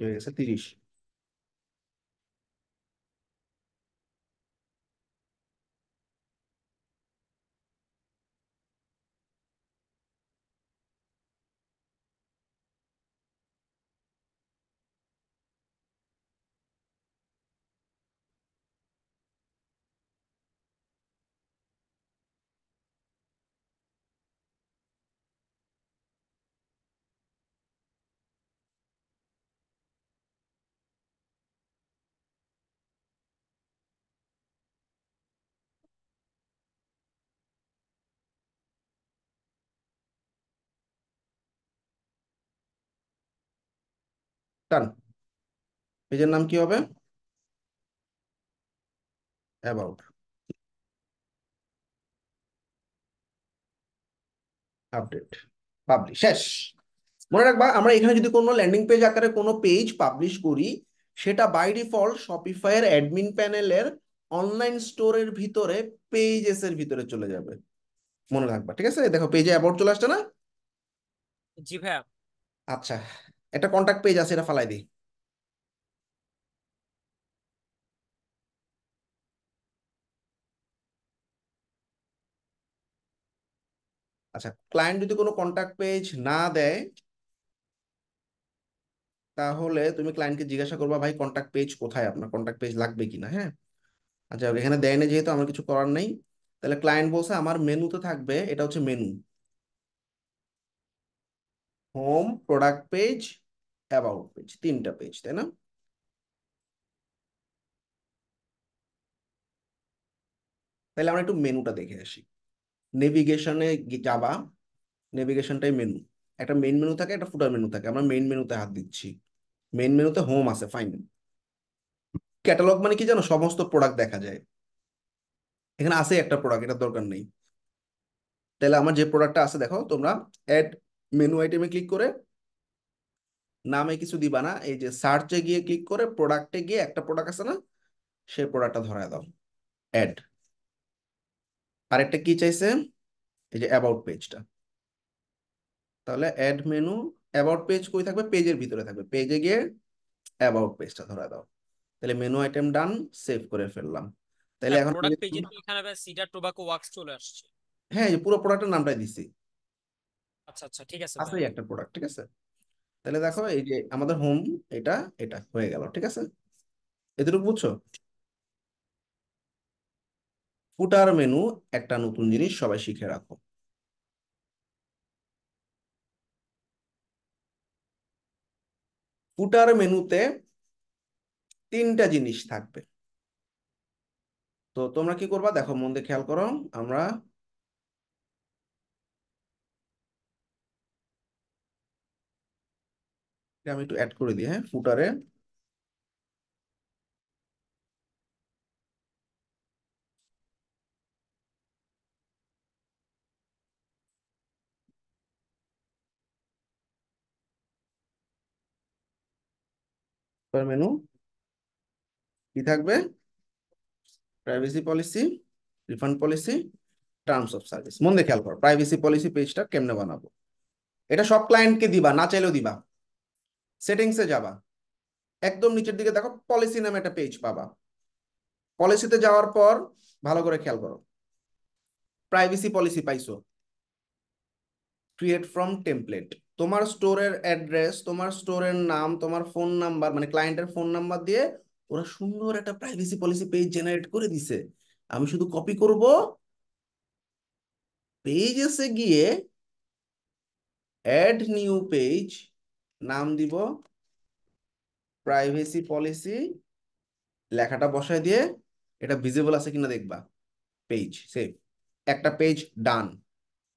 হয়ে গেছে 30। ডান। পেজের নাম কি হবে? অ্যাবাউট। আপডেট। পাবলিশ। শেষ। মনে রাখবা, আমরা এখানে যদি কোনো ল্যান্ডিং পেজ আকারে কোনো পেজ পাবলিশ করি, সেটা বাই ডিফল্ট শপিফাইয়ের অ্যাডমিন প্যানেলের অনলাইন স্টোরের ভিতরে পেজেস এর ভিতরে চলে যাবে। মনে রাখবা, ঠিক আছে? দেখো পেজে অ্যাবাউট চলে আসছে না? জি ভাইয়া। আচ্ছা, একটা কন্টাক্ট পেজ আছে, এটা ফালাই দিই। আচ্ছা, ক্লায়েন্ট যদি কোনো কন্টাক্ট পেজ না দেয়, তাহলে তুমি ক্লায়েন্টকে জিজ্ঞাসা করবা, ভাই কন্টাক্ট পেজ কোথায়, আপনার কন্টাক্ট পেজ লাগবে কিনা, হ্যাঁ? আচ্ছা, এখানে দেয় না যেহেতু আমার কিছু করার নেই। তাহলে ক্লায়েন্ট বলছে আমার মেনুতে থাকবে, এটা হচ্ছে menu, home, product page, about page, তিনটা পেজ, তাই না? তাহলে আমরা একটু মেনুটা দেখে আসি। নেভিগেশনে যাবা, নেভিগেশনটাই মেনু। একটা মেইন মেনু থাকে, একটা ফুটার মেনু থাকে, আমরা মেইন মেনুতে হাত দিচ্ছি। মেইন মেনুতে হোম আছে, ফাইন। ক্যাটালগ মানে কি জানো? সমস্ত প্রোডাক্ট দেখা যায়। এখানে আছে একটা প্রোডাক্ট, এটা দরকার নেই। তাহলে আমার যে প্রোডাক্টটা আছে, দেখো তোমরা, অ্যাড মেনু আইটেমে ক্লিক করে নামে কিছু দিবা না, এই যে সার্চে গিয়ে ক্লিক করে প্রোডাক্টে গিয়ে একটা প্রোডাক্ট আছে না, সেই প্রোডাক্টটা ধরায় দাও, অ্যাড। আরেকটা কি চাইছে? এই যে অ্যাবাউট পেজটা। তাহলে অ্যাড মেনু, অ্যাবাউট পেজ কই থাকবে? পেজের ভিতরে থাকবে, পেজে গিয়ে অ্যাবাউট পেজটা ধরায় দাও। তাহলে মেনু আইটেম ডান, সেভ করে ফেললাম। তাহলে হ্যাঁ, এখন প্রোডাক্ট পেজে তো এখানে ভাই সিডার টোবাকো ওয়াক্স চলে আসছে। হ্যাঁ, এই যে পুরো প্রোডাক্টের নামটাই দিছি। আচ্ছা আচ্ছা, ঠিক আছে আছেই ভাইয়া। একটা প্রোডাক্ট, ঠিক আছে? তাহলে দেখো এই যে আমাদের হোম, এটা এটা হয়ে গেল, ঠিক আছে? এতটুকু বুঝছো? ফুটার মেনু, একটা নতুন জিনিস সবাই শিখে রাখো। ফুটার মেনুতে তিনটা জিনিস থাকবে। তো তোমরা কি করবা দেখো, মন দিয়ে খেয়াল করো। আমরা, এটা আমি একটু অ্যাড করে দিই, হ্যাঁ, ফুটারে। ফুটার মেনু কি থাকবে? Privacy policy, refund policy, terms of service. মন দিয়ে খেয়াল করো, প্রাইভেসি পলিসি পেজটা কেমনে বানাবো। এটা সব ক্লায়েন্টকে দিবা, না চাইলেও দিবা। সেটিংসে যাবা, একদম নিচের দিকে দেখো পলিসি নামে একটা পেজ পাবা। পলিসিতে যাওয়ার পর ভালো করে খেয়াল করো, প্রাইভেসি পলিসি পাইছো, ক্রিয়েট ফ্রম টেমপ্লেট। তোমার স্টোরের অ্যাড্রেস, তোমার স্টোরের নাম, তোমার ফোন নাম্বার, মানে ক্লায়েন্টের ফোন নাম্বার দিয়ে ওরা সুন্দর একটা প্রাইভেসি পলিসি পেজ জেনারেট করে দিছে। আমি শুধু কপি করব, পেজেসে গিয়ে অ্যাড নিউ পেজ, নাম দিব প্রাইভেসি পলিসি, লেখাটা বসায় দিয়ে এটা ভিজিবল আছে কিনা দেখবা। পেজ সেভ, একটা পেজ ডান।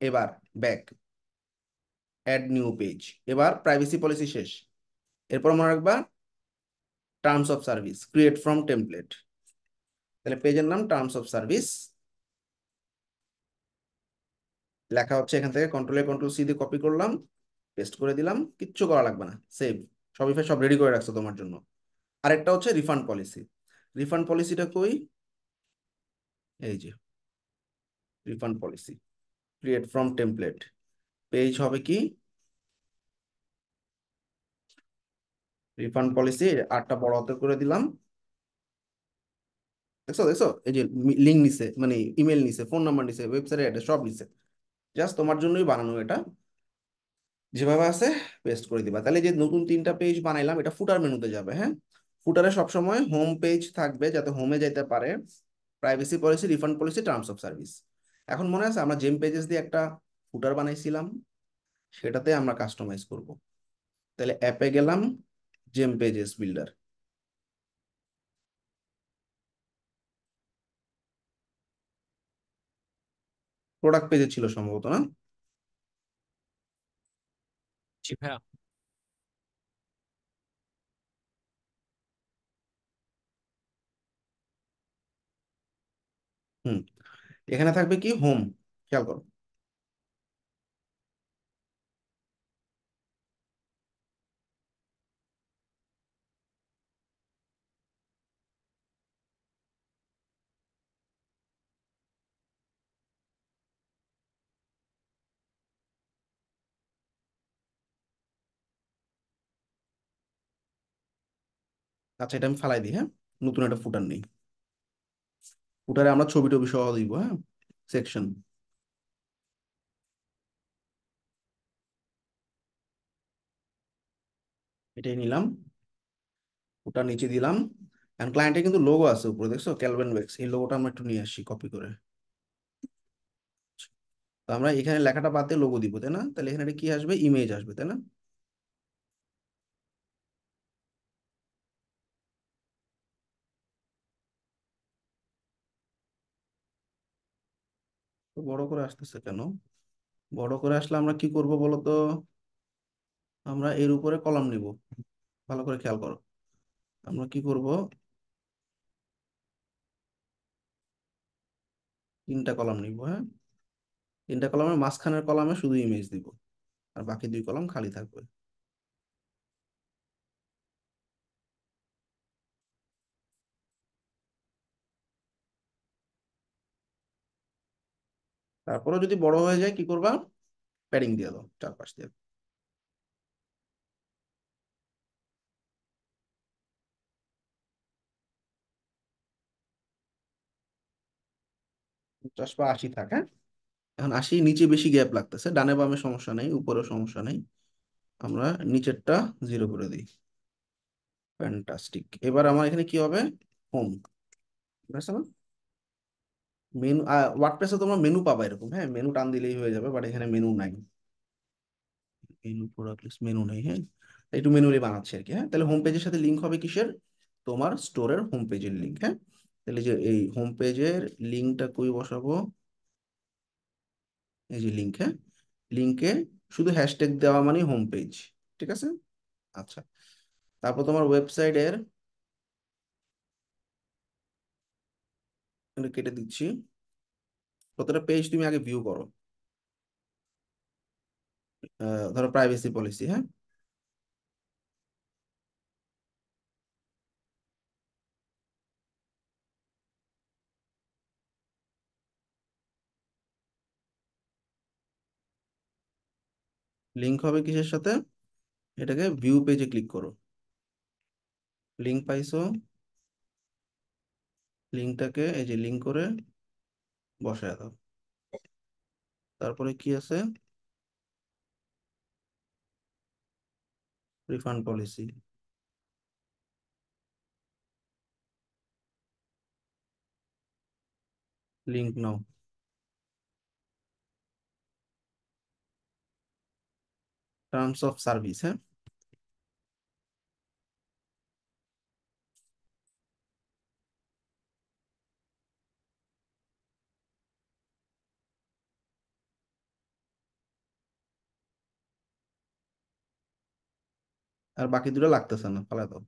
এবার ব্যাক, অ্যাড নিউ পেজ, এবার প্রাইভেসি পলিসি শেষ। এরপর মনে রাখবা terms of service, create from template. তাহলে পেজের নাম টার্মস অফ সার্ভিস, লেখা হচ্ছে এখান থেকে কন্ট্রোল সি দিয়ে কপি করলাম, পেস্ট করে দিলাম, কিচ্ছু করা লাগবে না, সেভ। শপিফাই সব রেডি করে রাখছো তোমার জন্য। আরেকটা হচ্ছে রিফান্ড পলিসি। রিফান্ড পলিসিটা কই, এই যে refund policy, create from template. Page হবে কি রিফান্ড পলিসি, আটটা বড় হাতে করে দিলাম। দেখছো দেখছো, এই যে লিঙ্ক নিছে, মানে ইমেল নিছে, ফোন নাম্বার নিছে, ওয়েবসাইটের অ্যাড্রেস সব নিছে। জাস্ট তোমার জন্যই বানানো এটা, যেভাবে আছে পেস্ট করে দিবা। তাহলে যে নতুন তিনটা পেজ বানাইলাম এটা ফুটার মেনুতে যাবে, হ্যাঁ। ফুটারে সবসময় হোম পেজ থাকবে, যাতে হোমে যাইতে পারে privacy policy, refund policy, terms of service. এখন মনে আছে আমরা জেম পেজেস দিয়ে একটা ফুটার বানাইছিলাম, সেটাতে আমরা কাস্টমাইজ করব। তাহলে অ্যাপে গেলাম, জেম পেজেস বিল্ডার, প্রোডাক্ট পেজে ছিল সম্ভবত, না? জি ভাইয়া। হুম, এখানে থাকবে কি হোম, খেয়াল করো। আচ্ছা, এটা আমি ফালাই দিই, হ্যাঁ। নতুন একটা ফুটার নেই, ফুটারে আমরা ছবি টবি সহ দিব, হ্যাঁ, সেকশন। এটাই নিলাম, ফুটার নিচে দিলাম। এন্ড ক্লায়েন্টের কিন্তু লোগো আছে উপরে, দেখছো ক্যালভিন ওয়েক্স, এই লোগোটা আমরা একটু নিয়ে আসি কপি করে। তো আমরা এখানে লেখাটা বাদ দিয়ে লোগো দিব, তাই না? তাহলে এখানে একটা কি আসবে, ইমেজ আসবে, তাই না? তো বড় করে আসতেছে কেন? বড় করে আসলে আমরা কি করব বলো তো, আমরা এর উপরে কলাম নিব। ভালো করে খেয়াল করো, আমরা কি করব, তিনটা কলাম নিব, হ্যাঁ। তিনটা কলামের মাঝখানের কলামে শুধু ইমেজ দিব, আর বাকি দুই কলাম খালি থাকবে। তারপরে যদি বড় হয়ে যায় কি করবা, প্যাডিং দিয়ে দাও চারপাশ দিয়ে। পঞ্চাশ বা আশি থাক, হ্যাঁ। এখন আশি, নিচে বেশি গ্যাপ লাগতেছে, ডানে বামে সমস্যা নেই, উপরেও সমস্যা নেই। আমরা নিচেরটা জিরো করে দিই। ফ্যান্টাস্টিক। এবার আমার এখানে কি হবে, হোম, বুঝছো না? মেনু, ওয়ার্ডপ্রেসে তোমরা মেনু পাবা এরকম, হ্যাঁ, মেনু টান দিলেই হয়ে যাবে, বাট এখানে মেনু নাই। মেনু, প্রোডাক্ট লিস্ট, মেনু নেই, হ্যাঁ। একটু মেনুলি বানাচ্ছি আর কি, হ্যাঁ। তাহলে হোম পেজের সাথে লিঙ্ক হবে কিসের, তোমার স্টোরের হোম পেজের লিঙ্ক, হ্যাঁ। তাহলে যে এই হোম পেজের লিঙ্কটা কই বসাবো, এই যে লিঙ্ক, হ্যাঁ। লিঙ্কে শুধু হ্যাশট্যাগ দেওয়া মানে হোম পেজ, ঠিক আছে। আচ্ছা, তারপর তোমার ওয়েবসাইটের, কেটে দিচ্ছি, কতটা পেজ তুমি আগে ভিউ করো। ধরো প্রাইভেসি পলিসি, হ্যাঁ। লিঙ্ক হবে কিসের সাথে, এটাকে ভিউ পেজে ক্লিক করো। লিঙ্ক পাইছো, লিঙ্কটাকে এই যে লিঙ্ক করে বসায় দাও। তারপরে কি আছে, refund policy, link now. Terms of service, হ্যাঁ। আর বাকি দুটো লাগতেছে না, ফালাই দাও।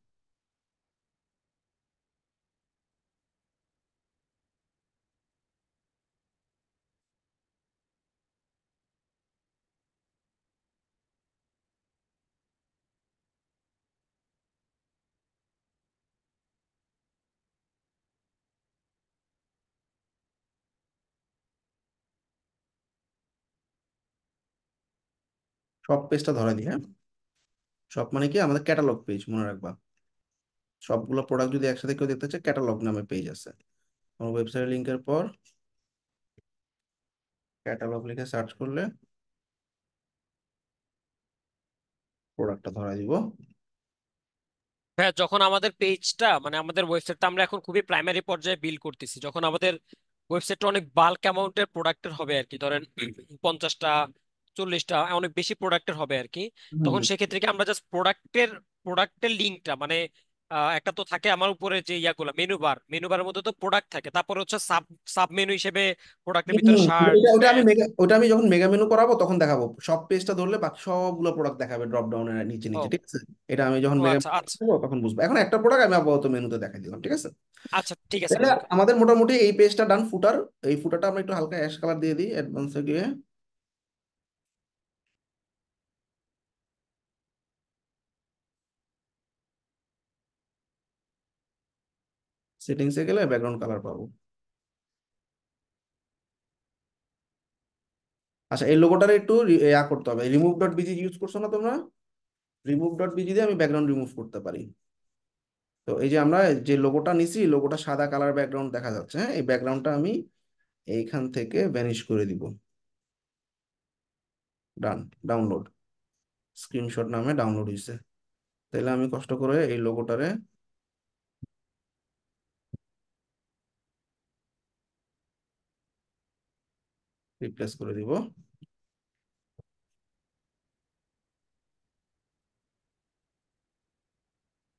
সব পেজটা ধরা দিই, হ্যাঁ। সব মানে কি আমাদের ক্যাটালগ পেজ, মনে রাখবা। সবগুলো প্রোডাক্ট যদি একসাথে কেউ দেখতে চায়, ক্যাটালগ নামে পেজ আছে। আমার ওয়েবসাইট লিঙ্কের পর ক্যাটালগ লিখে সার্চ করলে প্রোডাক্টটা ধরা দিব। হ্যাঁ, যখন আমাদের পেজটা মানে আমাদের ওয়েবসাইটটা আমরা এখন খুবই প্রাইমারি পর্যায়ে বিল্ড করতেছি, যখন আমাদের ওয়েবসাইটটা অনেক বাল্ক অ্যামাউন্টের প্রোডাক্টের হবে আর কি, ধরেন 50টা 40টা অনেক বেশি প্রোডাক্টের হবে আর কি, হুম। তখন সেক্ষেত্রে কি আমরা জাস্ট প্রোডাক্টের লিঙ্কটা মানে একটা তো থাকে আমার উপরে যে ইয়াগুলো মেনু বারের মধ্যে তো প্রোডাক্ট থাকে, তারপরে হচ্ছে সাব সাব মেনু হিসেবে প্রোডাক্টের ভিতরে শার্ট ওটা ওটা আমি প্যান্ট। ওটা আমি যখন মেগা মেনু করাবো তখন দেখাবো। সব পেজটা ধরলে বাকি সবগুলো প্রোডাক্ট দেখাবে ড্রপ ডাউনের নিচে ও নিচে, ঠিক আছে। এটা আমি যখন ও মেগা আচ্ছা আচ্ছা। তখন বুঝবো। এখন একটা প্রোডাক্ট আমি আপাতত মেনুতে দেখাই দিলাম, ঠিক আছে। আচ্ছা ঠিক আছে তাহলে ভাই। আমাদের মোটামুটি এই পেজটা ডান। ফুটার, এই ফুটারটা আমরা একটু হালকা অ্যাশ কালার দিয়ে দিই অ্যাডভান্সে গিয়ে। সেটিংসে গেলে ব্যাকগ্রাউন্ড কালার পাবো। আচ্ছা, এই লোগোটারে একটু ইয়া করতে হবে। রিমুভ ডট বিজি ইউজ করছো না তোমরা? রিমুভ ডট বিজি দিয়ে আমি ব্যাকগ্রাউন্ড রিমুভ করতে পারি। তো এই যে আমরা যে লোগোটা নিছি, লোগোটা সাদা কালার ব্যাকগ্রাউন্ড দেখা যাচ্ছে, হ্যাঁ। এই ব্যাকগ্রাউন্ডটা আমি এইখান থেকে ভ্যানিশ করে দিব। ডান। ডাউনলোড, স্ক্রিনশট নামে ডাউনলোড হয়েছে। তাহলে আমি কষ্ট করে এই লোগোটারে রিপ্লেস করে দিব।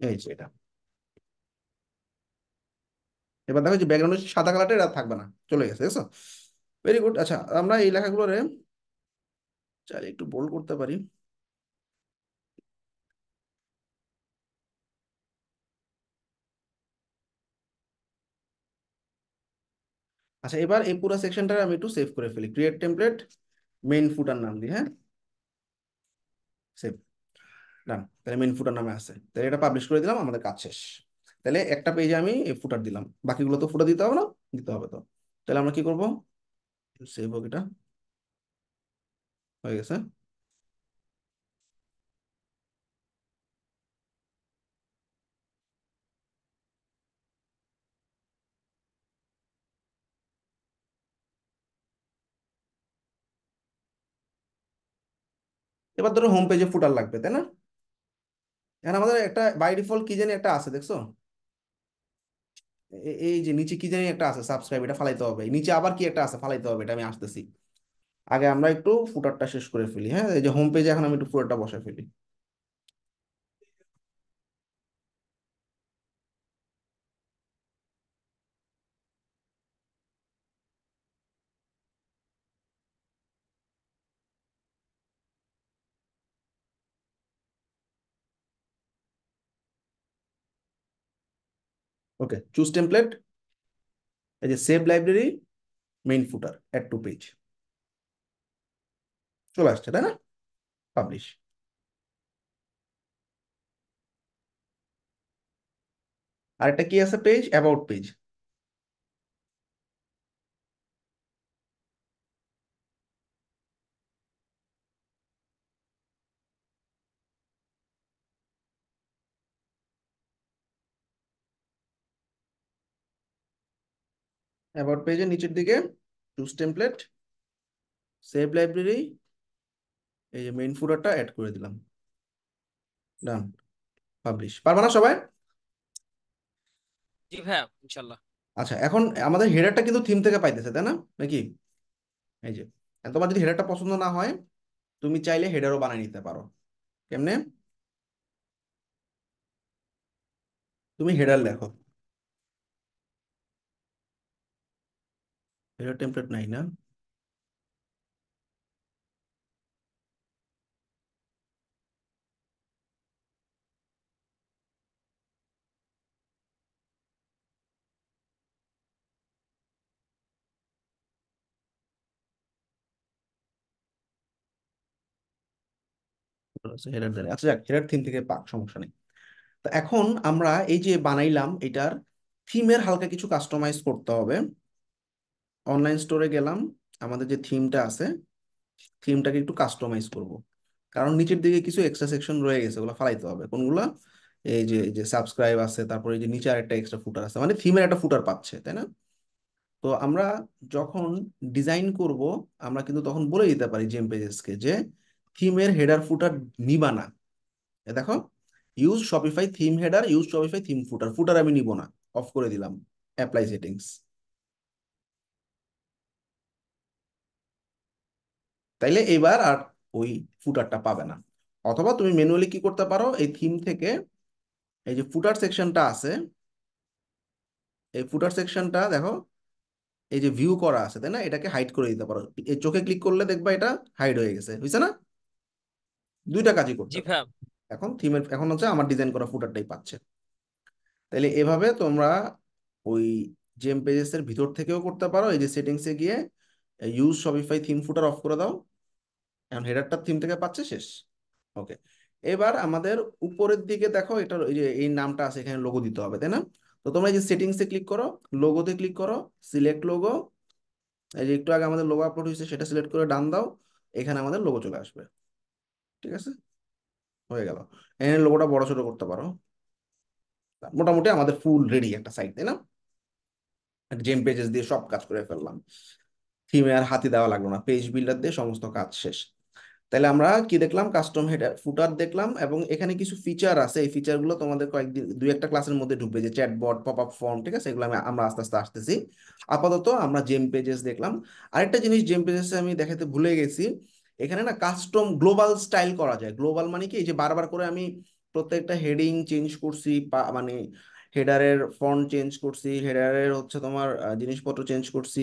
এই যে এটা। এবার দেখো যে ব্যাকগ্রাউন্ড সাদা কালারটা এটা থাকবে না, চলে গেছে, দেখছো? Very good. আচ্ছা, আমরা এই লেখাগুলোরে চাইলে একটু বোল্ড করতে পারি। আচ্ছা, এবার এই পুরো সেকশনটা আমি একটু সেভ করে ফেলি। ক্রিয়েট টেমপ্লেট, মেইন ফুটার নাম দিই, হ্যাঁ। সেভ। ডান। তাহলে মেইন ফুটার নামে আছে, তাহলে এটা পাবলিশ করে দিলাম, আমাদের কাজ শেষ। তাহলে একটা পেজে আমি ফুটার দিলাম, বাকিগুলো তো ফুটার দিতে হবে না? দিতে হবে তো। তাহলে আমরা কি করব? সেভ হোক, এটা হয়ে গেছে। এবার ধরো হোম পেজে ফুটার লাগবে, তাই না? এখন আমাদের একটা বাই ডিফল্ট কি জানি একটা আছে, দেখছো? এই যে নিচে কি জানি একটা আছে, সাবস্ক্রাইব, এটা ফালাইতে হবে। নিচে আবার কি একটা আছে, ফালাইতে হবে, এটা আমি আসতেছি। আগে আমরা একটু ফুটারটা শেষ করে ফেলি, হ্যাঁ। এই যে হোম পেজে এখন আমি একটু ফুটারটা বসে ফেলি। Okay, choose template. এই যে save library, main footer, add to page, চলে আসছে, তাই না? পাবলিশ। আর একটা কি আছে পেজ? About page. অ্যাবাউট পেজের নিচের দিকে চুজ টেমপ্লেট, সেভ লাইব্রেরি, এই যে মেইন ফুটারটা অ্যাড করে দিলাম। ডান। পাবলিশ। পারবা না সবাই? জি ভাইয়া, ইনশাল্লাহ। আচ্ছা, এখন আমাদের হেডারটা কিন্তু থিম থেকে পাইতেছে, তাই না? নাকি? এই যে, তোমার যদি হেডারটা পছন্দ না হয়, তুমি চাইলে হেডারও বানিয়ে নিতে পারো। কেমনে? তুমি হেডার লেখো। হেডার টেমপ্লেট নাই না? হেডার দেয়, আচ্ছা যাক, হেডার থিম থেকে পাক, সমস্যা নেই। তো এখন আমরা এই যে বানাইলাম এটার থিমের হালকা কিছু কাস্টমাইজ করতে হবে। অনলাইন স্টোরে গেলাম, আমাদের যে থিমটা আছে থিমটাকে একটু কাস্টমাইজ করব। কারণ নিচের দিকে কিছু এক্সট্রা সেকশন রয়ে গেছে, ওগুলো ফালাইতে হবে। কোনগুলা? এই যে সাবস্ক্রাইব আছে, তারপরে এই যে নিচে আরেকটা এক্সট্রা ফুটার আছে, মানে থিমের একটা ফুটার পাচ্ছে, তাই না? তো আমরা যখন ডিজাইন করব, আমরা কিন্তু তখন বলে দিতে পারি জেম পেজেসকে যে থিমের হেডার ফুটার নিবা না। দেখো, use Shopify theme header, use Shopify theme footer, footer আমি নিব না, অফ করে দিলাম, অ্যাপ্লাই সেটিংস। তাইলে এবার আর ওই ফুটারটা পাবে না। অথবা তুমি ম্যানুয়ালি কি করতে পারো, এই থিম থেকে এই যে ফুটার সেকশনটা আছে, এই ফুটার সেকশনটা দেখো, এই যে ভিউ করা আছে তাই না, এটাকে হাইড করে দিতে পারো। এই চোখে ক্লিক করলে দেখবা এটা হাইড হয়ে গেছে, বুঝছে না? দুইটা কাজই করতে জি পারো। ভাইয়া। এখন থিমের, এখন হচ্ছে আমার ডিজাইন করা ফুটারটাই পাচ্ছে। তাইলে এভাবে তোমরা ওই জেম পেজেস এর ভিতর থেকেও করতে পারো। এই যে সেটিংসে গিয়ে use Shopify theme footer of করে দাও, এখন হেডারটা থিম থেকে পাচ্ছে, শেষ। ওকে। এবার আমাদের উপরের দিকে দেখো, এটার এই যে এই নামটা আছে, এখানে লোগো দিতে হবে তাই না? তো তোমরা এই যে সেটিংসে ক্লিক করো, লোগোতে ক্লিক করো, সিলেক্ট লোগো। এই যে একটু আগে আমাদের লোগো আপলোড হয়েছে সেটা সিলেক্ট করে ডান দাও, এখানে আমাদের লোগো চলে আসবে। ঠিক আছে, হয়ে গেল। এখানে লোগোটা বড় ছোট করতে পারো। মোটামুটি আমাদের ফুল রেডি একটা সাইট, তাই না? জেম পেজেস দিয়ে সব কাজ করে ফেললাম, থিমে আর হাতি দেওয়া লাগলো না, পেজ বিল্ডার দিয়ে সমস্ত কাজ শেষ। তাহলে আমরা কি দেখলাম, কাস্টম হেডার ফুটার দেখলাম, এবং এখানে কিছু ফিচার আছে, এই ফিচারগুলো তোমাদের কয়েকদিন, দুই একটা ক্লাসের মধ্যে ঢুকবে, যে চ্যাটবট, পপ আপ ফর্ম, ঠিক আছে, এগুলো আমরা আস্তে আস্তে আসতেছি। আপাতত আমরা জেম পেজেস দেখলাম। আরেকটা জিনিস জেম পেজেস আমি দেখাতে ভুলে গেছি, এখানে না কাস্টম গ্লোবাল স্টাইল করা যায়। গ্লোবাল মানে কি, এই যে বারবার করে আমি প্রত্যেকটা হেডিং চেঞ্জ করছি, মানে হেডারের ফন্ট চেঞ্জ করছি, হেডারের হচ্ছে তোমার জিনিসপত্র চেঞ্জ করছি,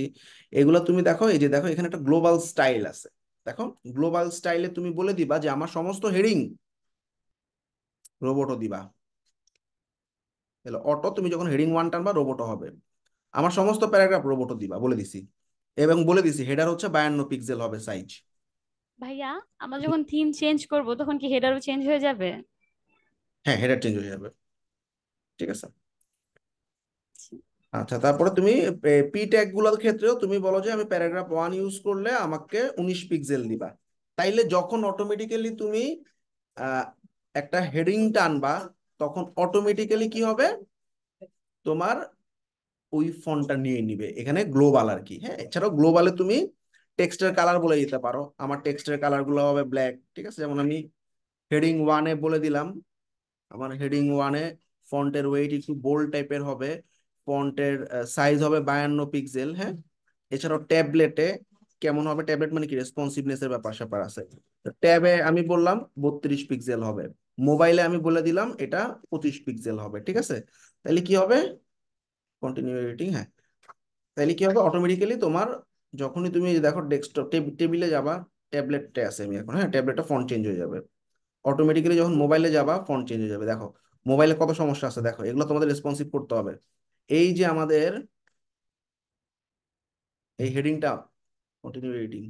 এগুলো তুমি দেখো, এই যে দেখো এখানে একটা গ্লোবাল স্টাইল আছে। দেখো, গ্লোবাল স্টাইলে তুমি বলে দিবা যে আমার সমস্ত হেডিং রোবটও দিবা। তাহলে অটো, তুমি যখন হেডিং ওয়ান টানবা রোবটও হবে। আমার সমস্ত প্যারাগ্রাফ রোবটও দিবা, বলে দিছি। এবং বলে দিছি হেডার হচ্ছে 52 পিক্সেল হবে সাইজ। ভাইয়া, আমরা যখন থিম চেঞ্জ করব তখন কি হেডারও চেঞ্জ হয়ে যাবে? হ্যাঁ, হেডার চেঞ্জ হয়ে যাবে। ঠিক আছে। আচ্ছা, তারপরে তুমি পি ট্যাগ গুলোর ক্ষেত্রেও তুমি বলো যে আমি প্যারাগ্রাফ ওয়ান ইউজ করলে আমাকে 19 পিক্সেল দিবা। তাইলে যখন অটোমেটিক্যালি তুমি আহ, একটা হেডিং টানবা, তখন অটোমেটিক্যালি কি হবে, তোমার ওই ফন্টটা নিয়ে নিবে এখানে গ্লোবাল আর কি। হ্যাঁ, এছাড়াও গ্লোবালে তুমি টেক্সটের কালার বলে দিতে পারো, আমার টেক্সটের কালার গুলো হবে ব্ল্যাক। ঠিক আছে, যেমন আমি হেডিং ওয়ানে বলে দিলাম, আমার হেডিং ওয়ানে ফন্টের ওয়েট একটু বোল্ড টাইপের হবে, ফন্টের সাইজ হবে 52 পিক্সেল। হ্যাঁ, এছাড়াও ট্যাবলেটে কেমন হবে, ট্যাবলেট মানে কি, রেসপন্সিভনেস এর ব্যাপার স্যাপার আছে। ট্যাবে আমি বললাম 32 পিক্সেল হবে, মোবাইলে আমি বলে দিলাম এটা 25 পিক্সেল হবে। ঠিক আছে, তাহলে কি হবে, কন্টিনিউ এডিটিং, হ্যাঁ। তাহলে কি হবে, অটোমেটিক্যালি তোমার যখনই তুমি দেখো ডেস্কটপ টেবিলে যাবা, ট্যাবলেটে আছে আমি এখন, হ্যাঁ, ট্যাবলেটটা ফন্ট চেঞ্জ হয়ে যাবে। অটোমেটিক্যালি যখন মোবাইলে যাবা ফন্ট চেঞ্জ হয়ে যাবে। দেখো মোবাইলে কত সমস্যা আছে, দেখো এগুলো তোমাদের রেসপন্সিভ করতে হবে। এই যে আমাদের এই হেডিংটা, কন্টিনিউ এডিটিং,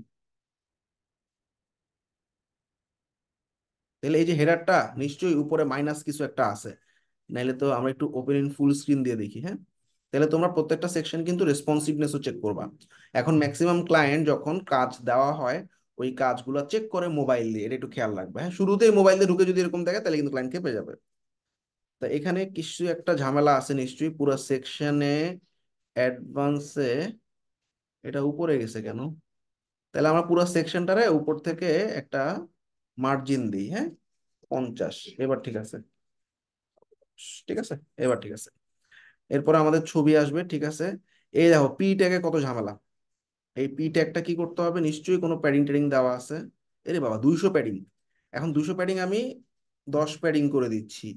তাহলে এই যে হেডারটা নিশ্চয়ই উপরে মাইনাস কিছু একটা আছে, নাইলে তো আমরা একটু ওপেন ইন ফুল স্ক্রিন দিয়ে দেখি। হ্যাঁ, তাহলে তোমরা প্রত্যেকটা সেকশন কিন্তু রেসপন্সিভনেসও চেক করবা। এখন ম্যাক্সিমাম ক্লায়েন্ট যখন কাজ দেওয়া হয়, ওই কাজগুলো চেক করে মোবাইল দিয়ে, এটা একটু খেয়াল রাখবে। হ্যাঁ, শুরুতেই মোবাইল দিয়ে ঢুকে যদি এরকম দেখে, তাহলে কিন্তু ক্লায়েন্ট খেপে যাবে। তা এখানে কিছু একটা ঝামেলা আছে নিশ্চয়ই পুরো সেকশনে, অ্যাডভান্সে এটা উপরে গেছে কেন? তাহলে আমরা পুরো সেকশনটারে উপর থেকে একটা মার্জিন দিই, হ্যাঁ, 50। এবার ঠিক আছে, ঠিক আছে, এবার ঠিক আছে। এরপরে আমাদের ছবি আসবে, ঠিক আছে। এই দেখো পি ট্যাগে কত ঝামেলা। এই পি ট্যাগটা কি করতে হবে, নিশ্চয়ই কোনো প্যাডিং ট্যাডিং দেওয়া আছে। এরে বাবা, 200 প্যাডিং! এখন 200 প্যাডিং আমি 10 প্যাডিং করে দিচ্ছি।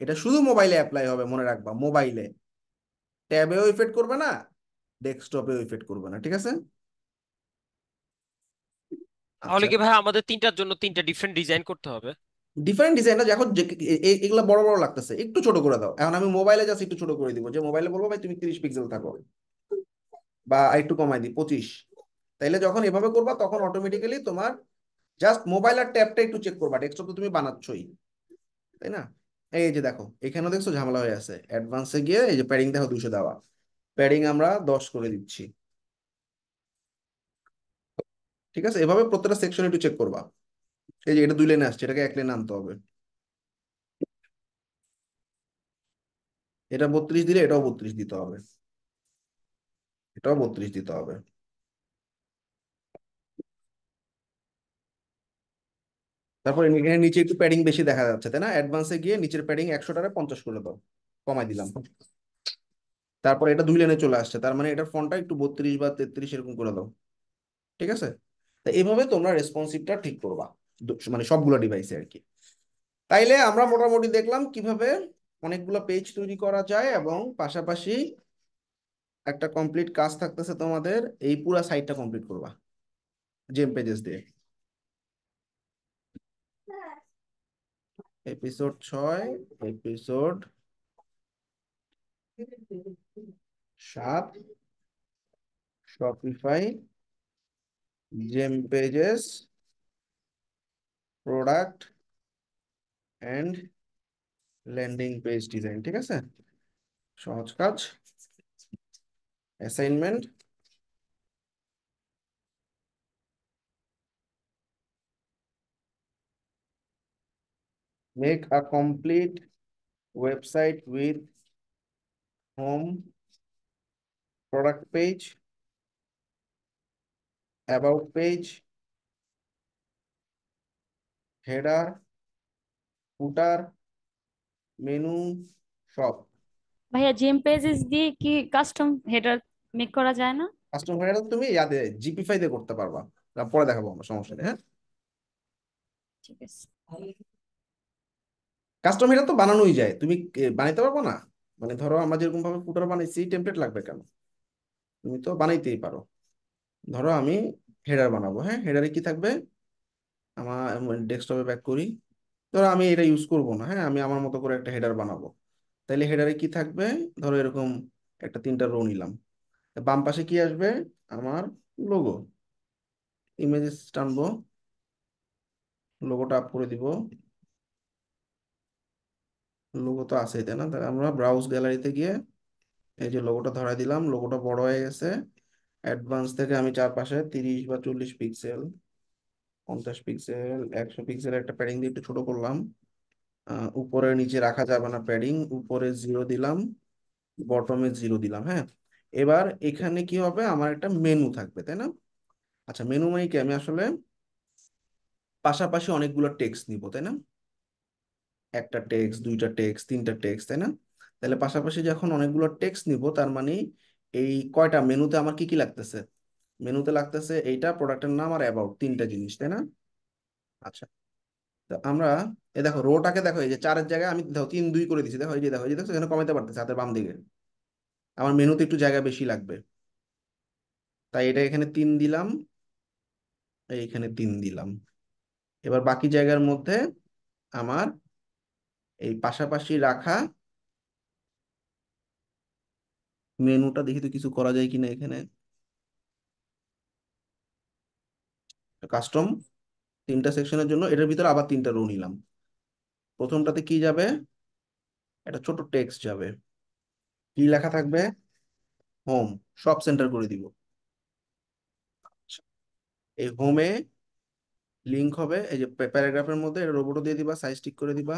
এটা শুধু মোবাইলে অ্যাপ্লাই হবে, মনে রাখবা, মোবাইলে। ট্যাবেও ইফেক্ট করবে না, ডেস্কটপেও ইফেক্ট করবে না, ঠিক আছে? তাহলে আচ্ছা, কি ভাই আমাদের তিনটার জন্য তিনটা ডিফারেন্ট ডিজাইন করতে হবে? ডিফারেন্ট ডিজাইন না, এখন এগুলা বড় বড় লাগতেছে, একটু ছোট করে দাও। এখন আমি মোবাইলে জাস্ট একটু ছোট করে দিব, যে মোবাইলে বলবো ভাই তুমি 30 পিক্সেল থাকো, বা একটু কমাই দিই 25। তাইলে যখন এভাবে করবা তখন অটোমেটিক্যালি তোমার জাস্ট মোবাইল আর ট্যাবটা একটু চেক করবা, ডেস্কটপ তো তুমি বানাচ্ছই, তাই না? এই যে দেখো এখানেও দেখছো ঝামেলা হয়ে আছে, অ্যাডভান্সে গিয়ে এই যে প্যাডিং দেখো 200 দেওয়া, প্যাডিং আমরা 10 করে দিচ্ছি। ঠিক আছে, এভাবে প্রত্যেকটা সেকশন একটু চেক করবা। এই যে এটা 2 লাইনে আসছে, এটাকে 1 লাইনে আনতে হবে। এটা 32 দিলে এটাও 32 দিতে হবে, এটাও 32 দিতে হবে। তারপর এখানে নিচে একটু প্যাডিং বেশি দেখা যাচ্ছে, তাই না? অ্যাডভান্সে গিয়ে নিচের প্যাডিং 100টারে 50 করে দাও, কমাই দিলাম। তারপর এটা 2 লাইনে চলে আসছে, তার মানে এটার ফন্টটা একটু 32 বা 33 এরকম করে দাও, ঠিক আছে? তো এইভাবে তোমরা রেসপন্সিভটা ঠিক করবা, মানে সবগুলো ডিভাইসে আর কি। তাইলে আমরা মোটামুটি দেখলাম কিভাবে অনেকগুলো পেজ তৈরি করা যায়, এবং পাশাপাশি একটা কমপ্লিট কাজ থাকতেছে তোমাদের, এই পুরা সাইটটা কমপ্লিট করবা জেম পেজেস দিয়ে। Episode 6, episode 7, Shopify, gem pages, product and landing page design, ঠিক আছে? সহজ কাজ। Assignment: make a complete website with home, product page, about page, header, footer, menu, সব। ভাইয়া জেম পেজেস দিয়ে কি কাস্টম হেডার মেক করা যায় না? কাস্টম হেডার তুমি ইয়াতে জিপিফাই দিয়ে করতে পারবা, পরে দেখাবো আমরা, সমস্যা নেই, হ্যাঁ। ঠিক আছে। কাস্টম হেডার তো বানানোই যায়, তুমি বানাইতে পারবো না? মানে ধরো আমরা যেরকম ভাবে ফুটার বানাইছি, টেমপ্লেট লাগবে কেন? তুমি তো বানাইতেই পারো। ধরো আমি হেডার বানাবো, হ্যাঁ, হেডারে কি থাকবে? আমার ডেস্কটপে ব্যাক করি, ধরো আমি এটা ইউজ করব না, হ্যাঁ, আমি আমার মতো করে একটা হেডার বানাবো। তাইলে হেডারে কি থাকবে? ধরো এরকম একটা 3টা রো নিলাম। বাম পাশে কি আসবে? আমার লোগো। ইমেজেস টানবো, লোগোটা আপ করে দিব। লোগো তো আছে, তাই না? তাহলে আমরা ব্রাউজ গ্যালারিতে গিয়ে এই যে লোগোটা ধরাই দিলাম, লোগোটা বড় হয়ে গেছে। অ্যাডভান্স থেকে আমি চারপাশে 30 বা 40 পিক্সেল, 50 পিক্সেল, 100 পিক্সেল একটা প্যাডিং দিয়ে একটু ছোট করলাম। উপরে নিচে রাখা যাবে না প্যাডিং, উপরে 0 দিলাম, বটমে 0 দিলাম, হ্যাঁ। এবার এখানে কি হবে, আমার একটা মেনু থাকবে, তাই না? আচ্ছা, মেনু মানে কি? আমি আসলে পাশাপাশি অনেকগুলো টেক্সট নিব, তাই না? একটা টেক্সট, 2টা টেক্সট, 3টা টেক্সট, তাই না? তাহলে পাশাপাশি যখন অনেকগুলো টেক্সট নিব, তার মানে এই কয়টা মেনুতে আমার কি কি লাগতেছে? মেনুতে লাগতেছে এইটা, প্রোডাক্টের নাম আর অ্যাবাউট, 3টা জিনিস, তাই না? আচ্ছা, তো আমরা এই দেখো রোটাকে দেখো, এই যে 4-এর জায়গায় আমি দেখো 3-2 করে দিচ্ছি, দেখো এই যে দেখো, এই যে দেখো এখানে কমাইতে পারতেছে হাতের বাম দিকে। আমার মেনুতে একটু জায়গা বেশি লাগবে, তাই এটা এখানে 3 দিলাম, এইখানে 3 দিলাম। এবার বাকি জায়গার মধ্যে আমার এই পাশাপাশি রাখা মেনুটা দেখি তো কিছু করা যায় কিনা এখানে। কাস্টম 3টা সেকশনের জন্য এটার ভিতরে আবার 3টা রো নিলাম। প্রথমটাতে কি যাবে? একটা ছোট টেক্সট যাবে, কি লেখা থাকবে? হোম। সব সেন্টার করে দিব। এই হোমে লিংক হবে, এই যে প্যারাগ্রাফের মধ্যে রোবটও দিয়ে দিবা, সাইজ ঠিক করে দিবা।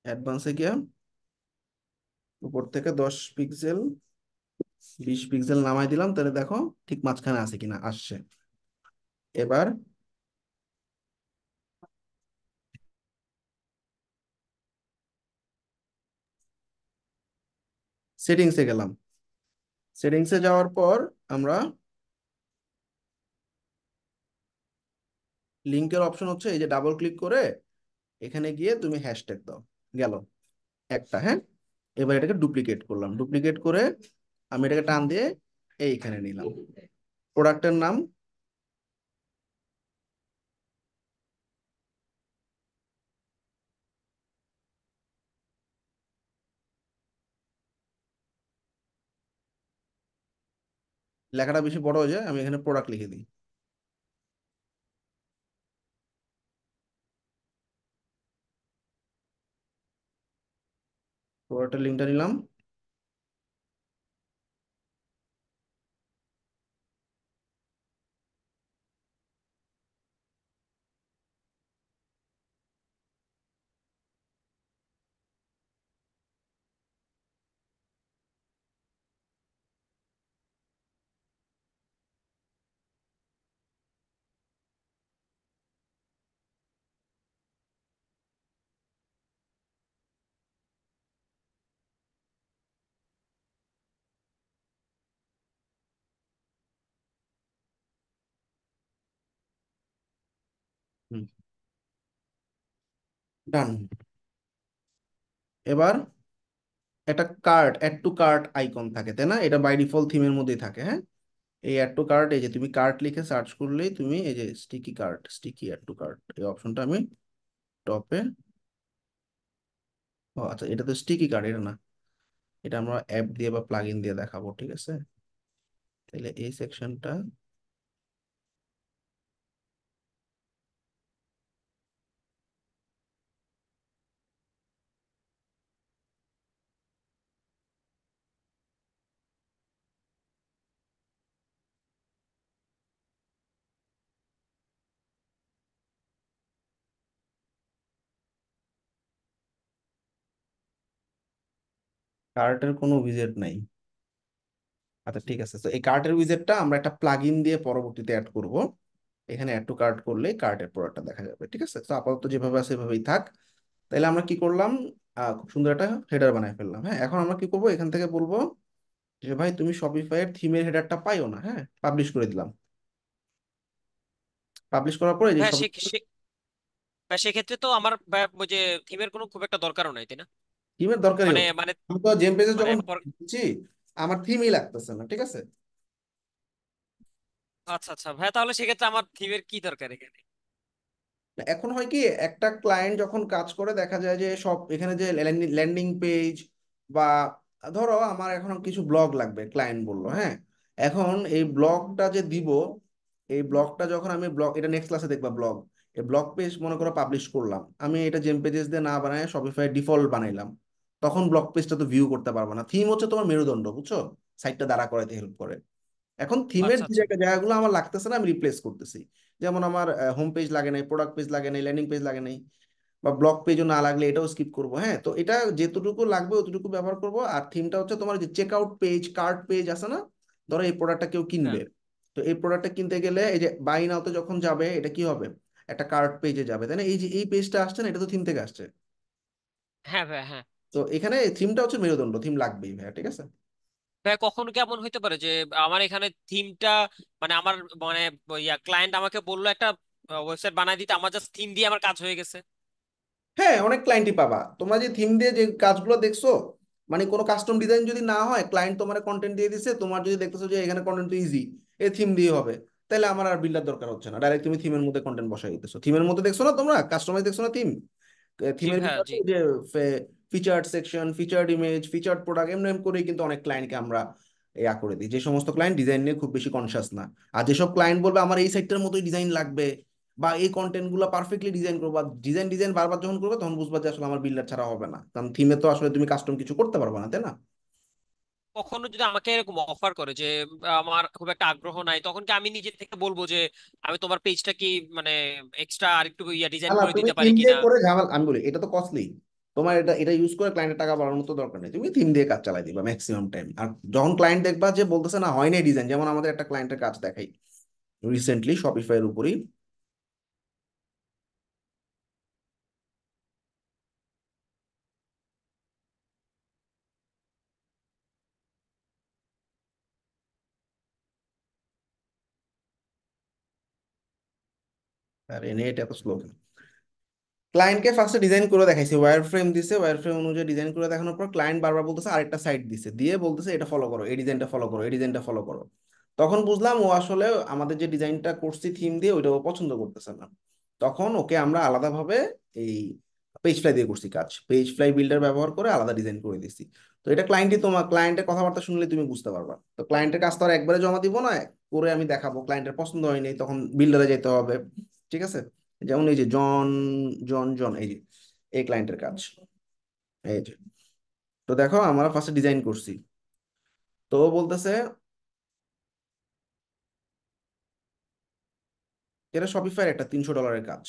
অ্যাডভান্সে গিয়া উপর থেকে 10 পিক্সেল, 20 পিক্সেল নামাই দিলাম, তাহলে দেখো ঠিক মাঝখানে আছে কিনা, আসছে। এবার সেটিংসে গেলাম, সেটিংসে যাওয়ার পর আমরা লিঙ্কের অপশন হচ্ছে এই যে ডাবল ক্লিক করে এখানে গিয়ে তুমি হ্যাশট্যাগ দাও। গেল একটা, হ্যাঁ। এবার এটাকে ডুপ্লিকেট করলাম, ডুপ্লিকেট করে আমি এটাকে টান দিয়ে এইখানে নিলাম। প্রোডাক্টের নাম লেখাটা বেশি বড় হয়ে যায়, আমি এখানে প্রোডাক্ট লিখে দিই। প্রোডাক্টের লিঙ্কটা নিলাম। ডান। এবার একটা cart, add to cart icon থাকে তাই না, এটা বাই ডিফল্ট থিমের মধ্যেই থাকে, হ্যাঁ। এই অ্যাড টু কার্ট, এই যে তুমি কার্ট লিখে সার্চ করলেই তুমি এই যে sticky cart, sticky add to cart, এই অপশনটা আমি টপে, ও আচ্ছা এটা তো স্টিকি কার্ট, এটা না, এটা আমরা অ্যাপ দিয়ে বা প্লাগইন দিয়ে দেখাবো, ঠিক আছে। তাহলে এই সেকশনটা কার্টের কোনো উইজেট নাই। আচ্ছা ঠিক আছে, তো এই কার্টের উইজেটটা আমরা একটা প্লাগইন দিয়ে পরবর্তীতে অ্যাড করব। এখানে অ্যাড টু কার্ট করলে কার্টের প্রোডাক্টটা দেখা যাবে, ঠিক আছে। তো আপাতত যেভাবে আছে সেভাবেই থাক। তাহলে আমরা কি করলাম, খুব সুন্দর একটা হেডার বানায় ফেললাম, হ্যাঁ। এখন আমরা কি করব, এখান থেকে বলবো যে ভাই তুমি শপিফাই এর থিমের হেডারটা পাইও না, হ্যাঁ, পাবলিশ করে দিলাম। পাবলিশ করার পরে যে হ্যাঁ সব সেক্ষেত্রে তো আমার ওই যে থিমের কোনো খুব একটা দরকারও নাই, তাই না? থিমের দরকারই মানে হবে। মানে আমি তো জেম পেজে মানে যখন পর- দিচ্ছি আমার থিমই লাগতেছে না, ঠিক আছে। আচ্ছা আচ্ছা ভাই, তাহলে সেক্ষেত্রে আমার থিমের কি দরকার এখানে? এখন হয় কি, একটা ক্লায়েন্ট যখন কাজ করে দেখা যায় যে সব এখানে যে ল্যান্ডিং পেজ বা ধরো আমার এখন কিছু ব্লগ লাগবে, ক্লায়েন্ট বললো, হ্যাঁ। এখন এই ব্লগটা যে দিব, এই ব্লগটা যখন আমি ব্লগ, এটা নেক্সট ক্লাসে দেখবা ব্লগ, এই ব্লগ পেজ মনে করো পাবলিশ করলাম আমি, এটা জেম পেজেস দিয়ে না বানায় শপিফাই ডিফল্ট বানাইলাম, তখন ব্লগ পেজটা তো ভিউ করতে পারবো না। থিম হচ্ছে তোমার মেরুদণ্ড, বুঝছো, সাইটটা দাঁড়া করাইতে হেল্প করে। এখন থিমের আচ্ছা যে আচ্ছা। জায়গাগুলো আমার লাগতেছে না আমি রিপ্লেস করতেছি। যেমন আমার হোম পেজ লাগে নাই, প্রোডাক্ট পেজ লাগে নাই, ল্যান্ডিং পেজ লাগে নাই, বা ব্লগ পেজও না লাগলে এটাও স্কিপ করবো, হ্যাঁ। তো এটা যেতটুকু লাগবে অতটুকু ব্যবহার করব। আর থিমটা হচ্ছে তোমার যে check out page, cart page আছে না, ধরো এই প্রোডাক্টটা কেউ হ্যাঁ কিনবে, তো এই প্রোডাক্টটা কিনতে গেলে এই যে বাই নাওতে যখন যাবে এটা কি হবে, একটা কার্ট পেজে যাবে তাই না, এই যে এই পেজটা আসছে না, এটা তো থিম থেকে আসছে। হ্যাঁ ভাই হ্যাঁ। তো এখানে থিমটা হচ্ছে মেরুদণ্ড, থিম লাগবেই ভাইয়া, ঠিক আছে। ভাই কখনো কেমন হইতে পারে যে আমার এখানে থিমটা মানে আমার মানে ক্লায়েন্ট আমাকে বললো একটা ওয়েবসাইট বানাই দিতে, আমার জাস্ট থিম দিয়ে আমার কাজ হয়ে গেছে? হ্যাঁ, অনেক ক্লায়েন্টই পাবা তোমরা যে থিম দিয়ে যে কাজগুলো দেখছো, মানে কোনো কাস্টম ডিজাইন যদি না হয়, ক্লায়েন্ট তোমার কন্টেন্ট দিয়ে দিছে, তোমার যদি দেখতেছো যে এখানে কন্টেন্ট তো ইজি, এই থিম দিয়ে হবে, তাহলে আমার আর বিল্ডার দরকার হচ্ছে না, ডাইরেক্ট তুমি থিমের মধ্যে কন্টেন্ট বসাই দিতেছো। থিমের মধ্যে দেখছো না তোমরা, কাস্টমাইজ দেখছো না থিম, জি থিমের ভাইয়া ভিতরে জি। যে featured section, featured image, featured product, এমন এমন করেই কিন্তু অনেক ক্লায়েন্টকে আমরা ইয়া করে দিই, যে সমস্ত ক্লায়েন্ট ডিজাইন নিয়ে খুব বেশি কনসিয়াস না। আর যেসব ক্লায়েন্ট বলবে আমার এই সাইটটার মতোই ডিজাইন লাগবে, বা এই কন্টেন্ট গুলো পারফেক্টলি ডিজাইন করবো, বা ডিজাইন ডিজাইন বারবার যখন করবে তখন বুঝবা যে আসলে আমার বিল্ডার ছাড়া হবে না, কারণ থিমে তো আসলে তুমি কাস্টম কিছু করতে পারবে না, তাই না। কখনো যদি আমাকে এরকম অফার করে যে আমার খুব একটা আগ্রহ নাই, তখন কি আমি নিজে থেকে বলবো যে আমি তোমার পেজটা কি মানে এক্সট্রা আরেকটু না ডিজাইন না, করে তুমি দিতে পারি থিম দিয়ে কিনা? করে ঝামেলা, আমি বলি এটা তো কস্টলি, তোমার এটা এটা ইউজ করে ক্লায়েন্টের টাকা বাড়ানোর তো দরকার নেই, তুমি থিম দিয়ে কাজ চালাই দিবা ম্যাক্সিমাম টাইম। আর যখন ক্লায়েন্ট দেখবা যে বলতেছে না হয় না ডিজাইন, যেমন আমাদের একটা ক্লায়েন্টের কাজ দেখাই রিসেন্টলি শপিফাইয়ের উপরই, আরে নেট এত স্লো। ক্লায়েন্টকে ফার্স্টে ডিজাইন করে দেখাইছি, ওয়্যার ফ্রেম দিছে, ওয়্যার ফ্রেম অনুযায়ী ডিজাইন করে দেখানোর পর ক্লায়েন্ট বারবার বলতেছে আরেকটা সাইড দিছে, দিয়ে বলতেছে এটা ফলো করো, এই ডিজাইনটা ফলো করো, এই ডিজাইনটা ফলো করো। তখন বুঝলাম ও আসলে আমাদের যে ডিজাইনটা করছি থিম দিয়ে ওইটা ও পছন্দ করতেছে না। তখন ওকে আমরা আলাদাভাবে এই পেজ ফ্লাই দিয়ে করছি কাজ, পেজ ফ্লাই বিল্ডার ব্যবহার করে আলাদা ডিজাইন করে দিছি। তো এটা ক্লায়েন্টই, তোমার ক্লায়েন্টের কথাবার্তা শুনলে তুমি বুঝতে পারবা। তো ক্লায়েন্টের কাজ তো আর একবারে জমা দিব না, করে আমি দেখাবো, ক্লায়েন্টের পছন্দ হয়নি তখন বিল্ডারে যেতে হবে। ঠিক আছে? যেমন এই যে জন জন জন এই যে এই ক্লায়েন্টের কাজ, এই যে। তো দেখো আমরা ফার্স্টে ডিজাইন করছি, তো ও বলতেছে এটা শপিফাইয়ের একটা $300 কাজ,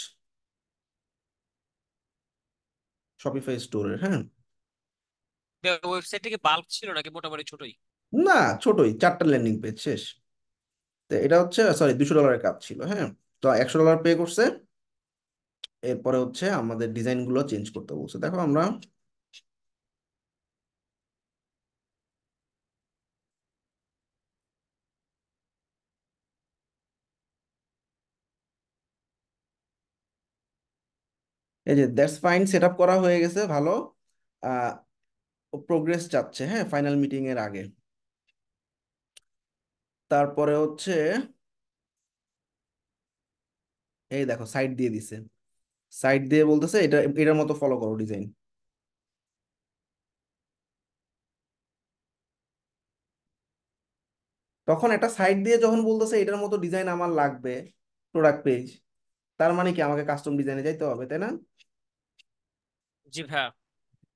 শপিফাই স্টোরের, হ্যাঁ। ওয়েবসাইট থেকে বাল্ক ছিল নাকি মোটামুটি ছোটই? না, ছোটই, 4টা ল্যান্ডিং পেজ শেষ। তো এটা হচ্ছে সরি $200 কাজ ছিল, হ্যাঁ। তো $100 পে করছে। এরপরে হচ্ছে আমাদের ডিজাইন গুলো চেঞ্জ করতে বলছে, দেখো আমরা এই যে দ্যাটস ফাইন সেট আপ করা হয়ে গেছে, ভালো। আহ প্রোগ্রেস চাচ্ছে, হ্যাঁ, ফাইনাল মিটিং এর আগে। তারপরে হচ্ছে এই দেখো সাইড দিয়ে দিছে, সাইড দিয়ে বলতেছে এটা এটার মতো ফলো করো ডিজাইন। তখন একটা সাইড দিয়ে যখন বলতেছে এটার মতো ডিজাইন আমার লাগবে প্রোডাক্ট পেজ, তার মানে কি আমাকে কাস্টম ডিজাইনে যাইতে হবে, তাই না? জি ভাইয়া।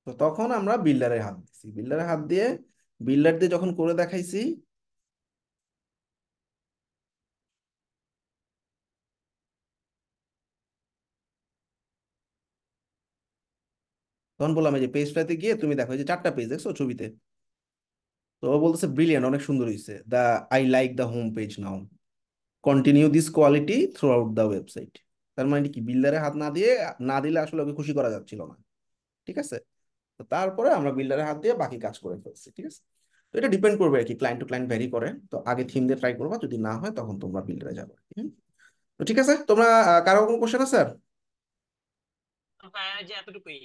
তো তখন আমরা বিল্ডারে হাত দিছি, বিল্ডারে হাত দিয়ে বিল্ডার দিয়ে যখন করে দেখাইছি, তখন বললাম এই যে পেজ ফ্লাইতে গিয়ে তুমি দেখো এই যে 4টা পেজ দেখছো ছবিতে। তো ও বলতেছে ব্রিলিয়ান্ট, অনেক সুন্দর হয়েছে, I like the home page now, continue this quality through out the website. তার মানে কি বিল্ডারে হাত না দিয়ে, না দিলে আসলে ওকে খুশি করা যাচ্ছিল না। ঠিক আছে? তো তারপরে আমরা বিল্ডারের হাত দিয়ে বাকি কাজ করে ফেলছি। ঠিক আছে? তো এটা ডিপেন্ড করবে আর কি, ক্লায়েন্ট টু ক্লায়েন্ট ভ্যারি করে। তো আগে থিম দিয়ে ট্রাই করবা, যদি না হয় তখন তোমরা বিল্ডারে যাবে। তো ঠিক আছে, তোমরা কারো কোনো কোশ্চেন আছে স্যার? ভাইয়া যে এতটুকুই।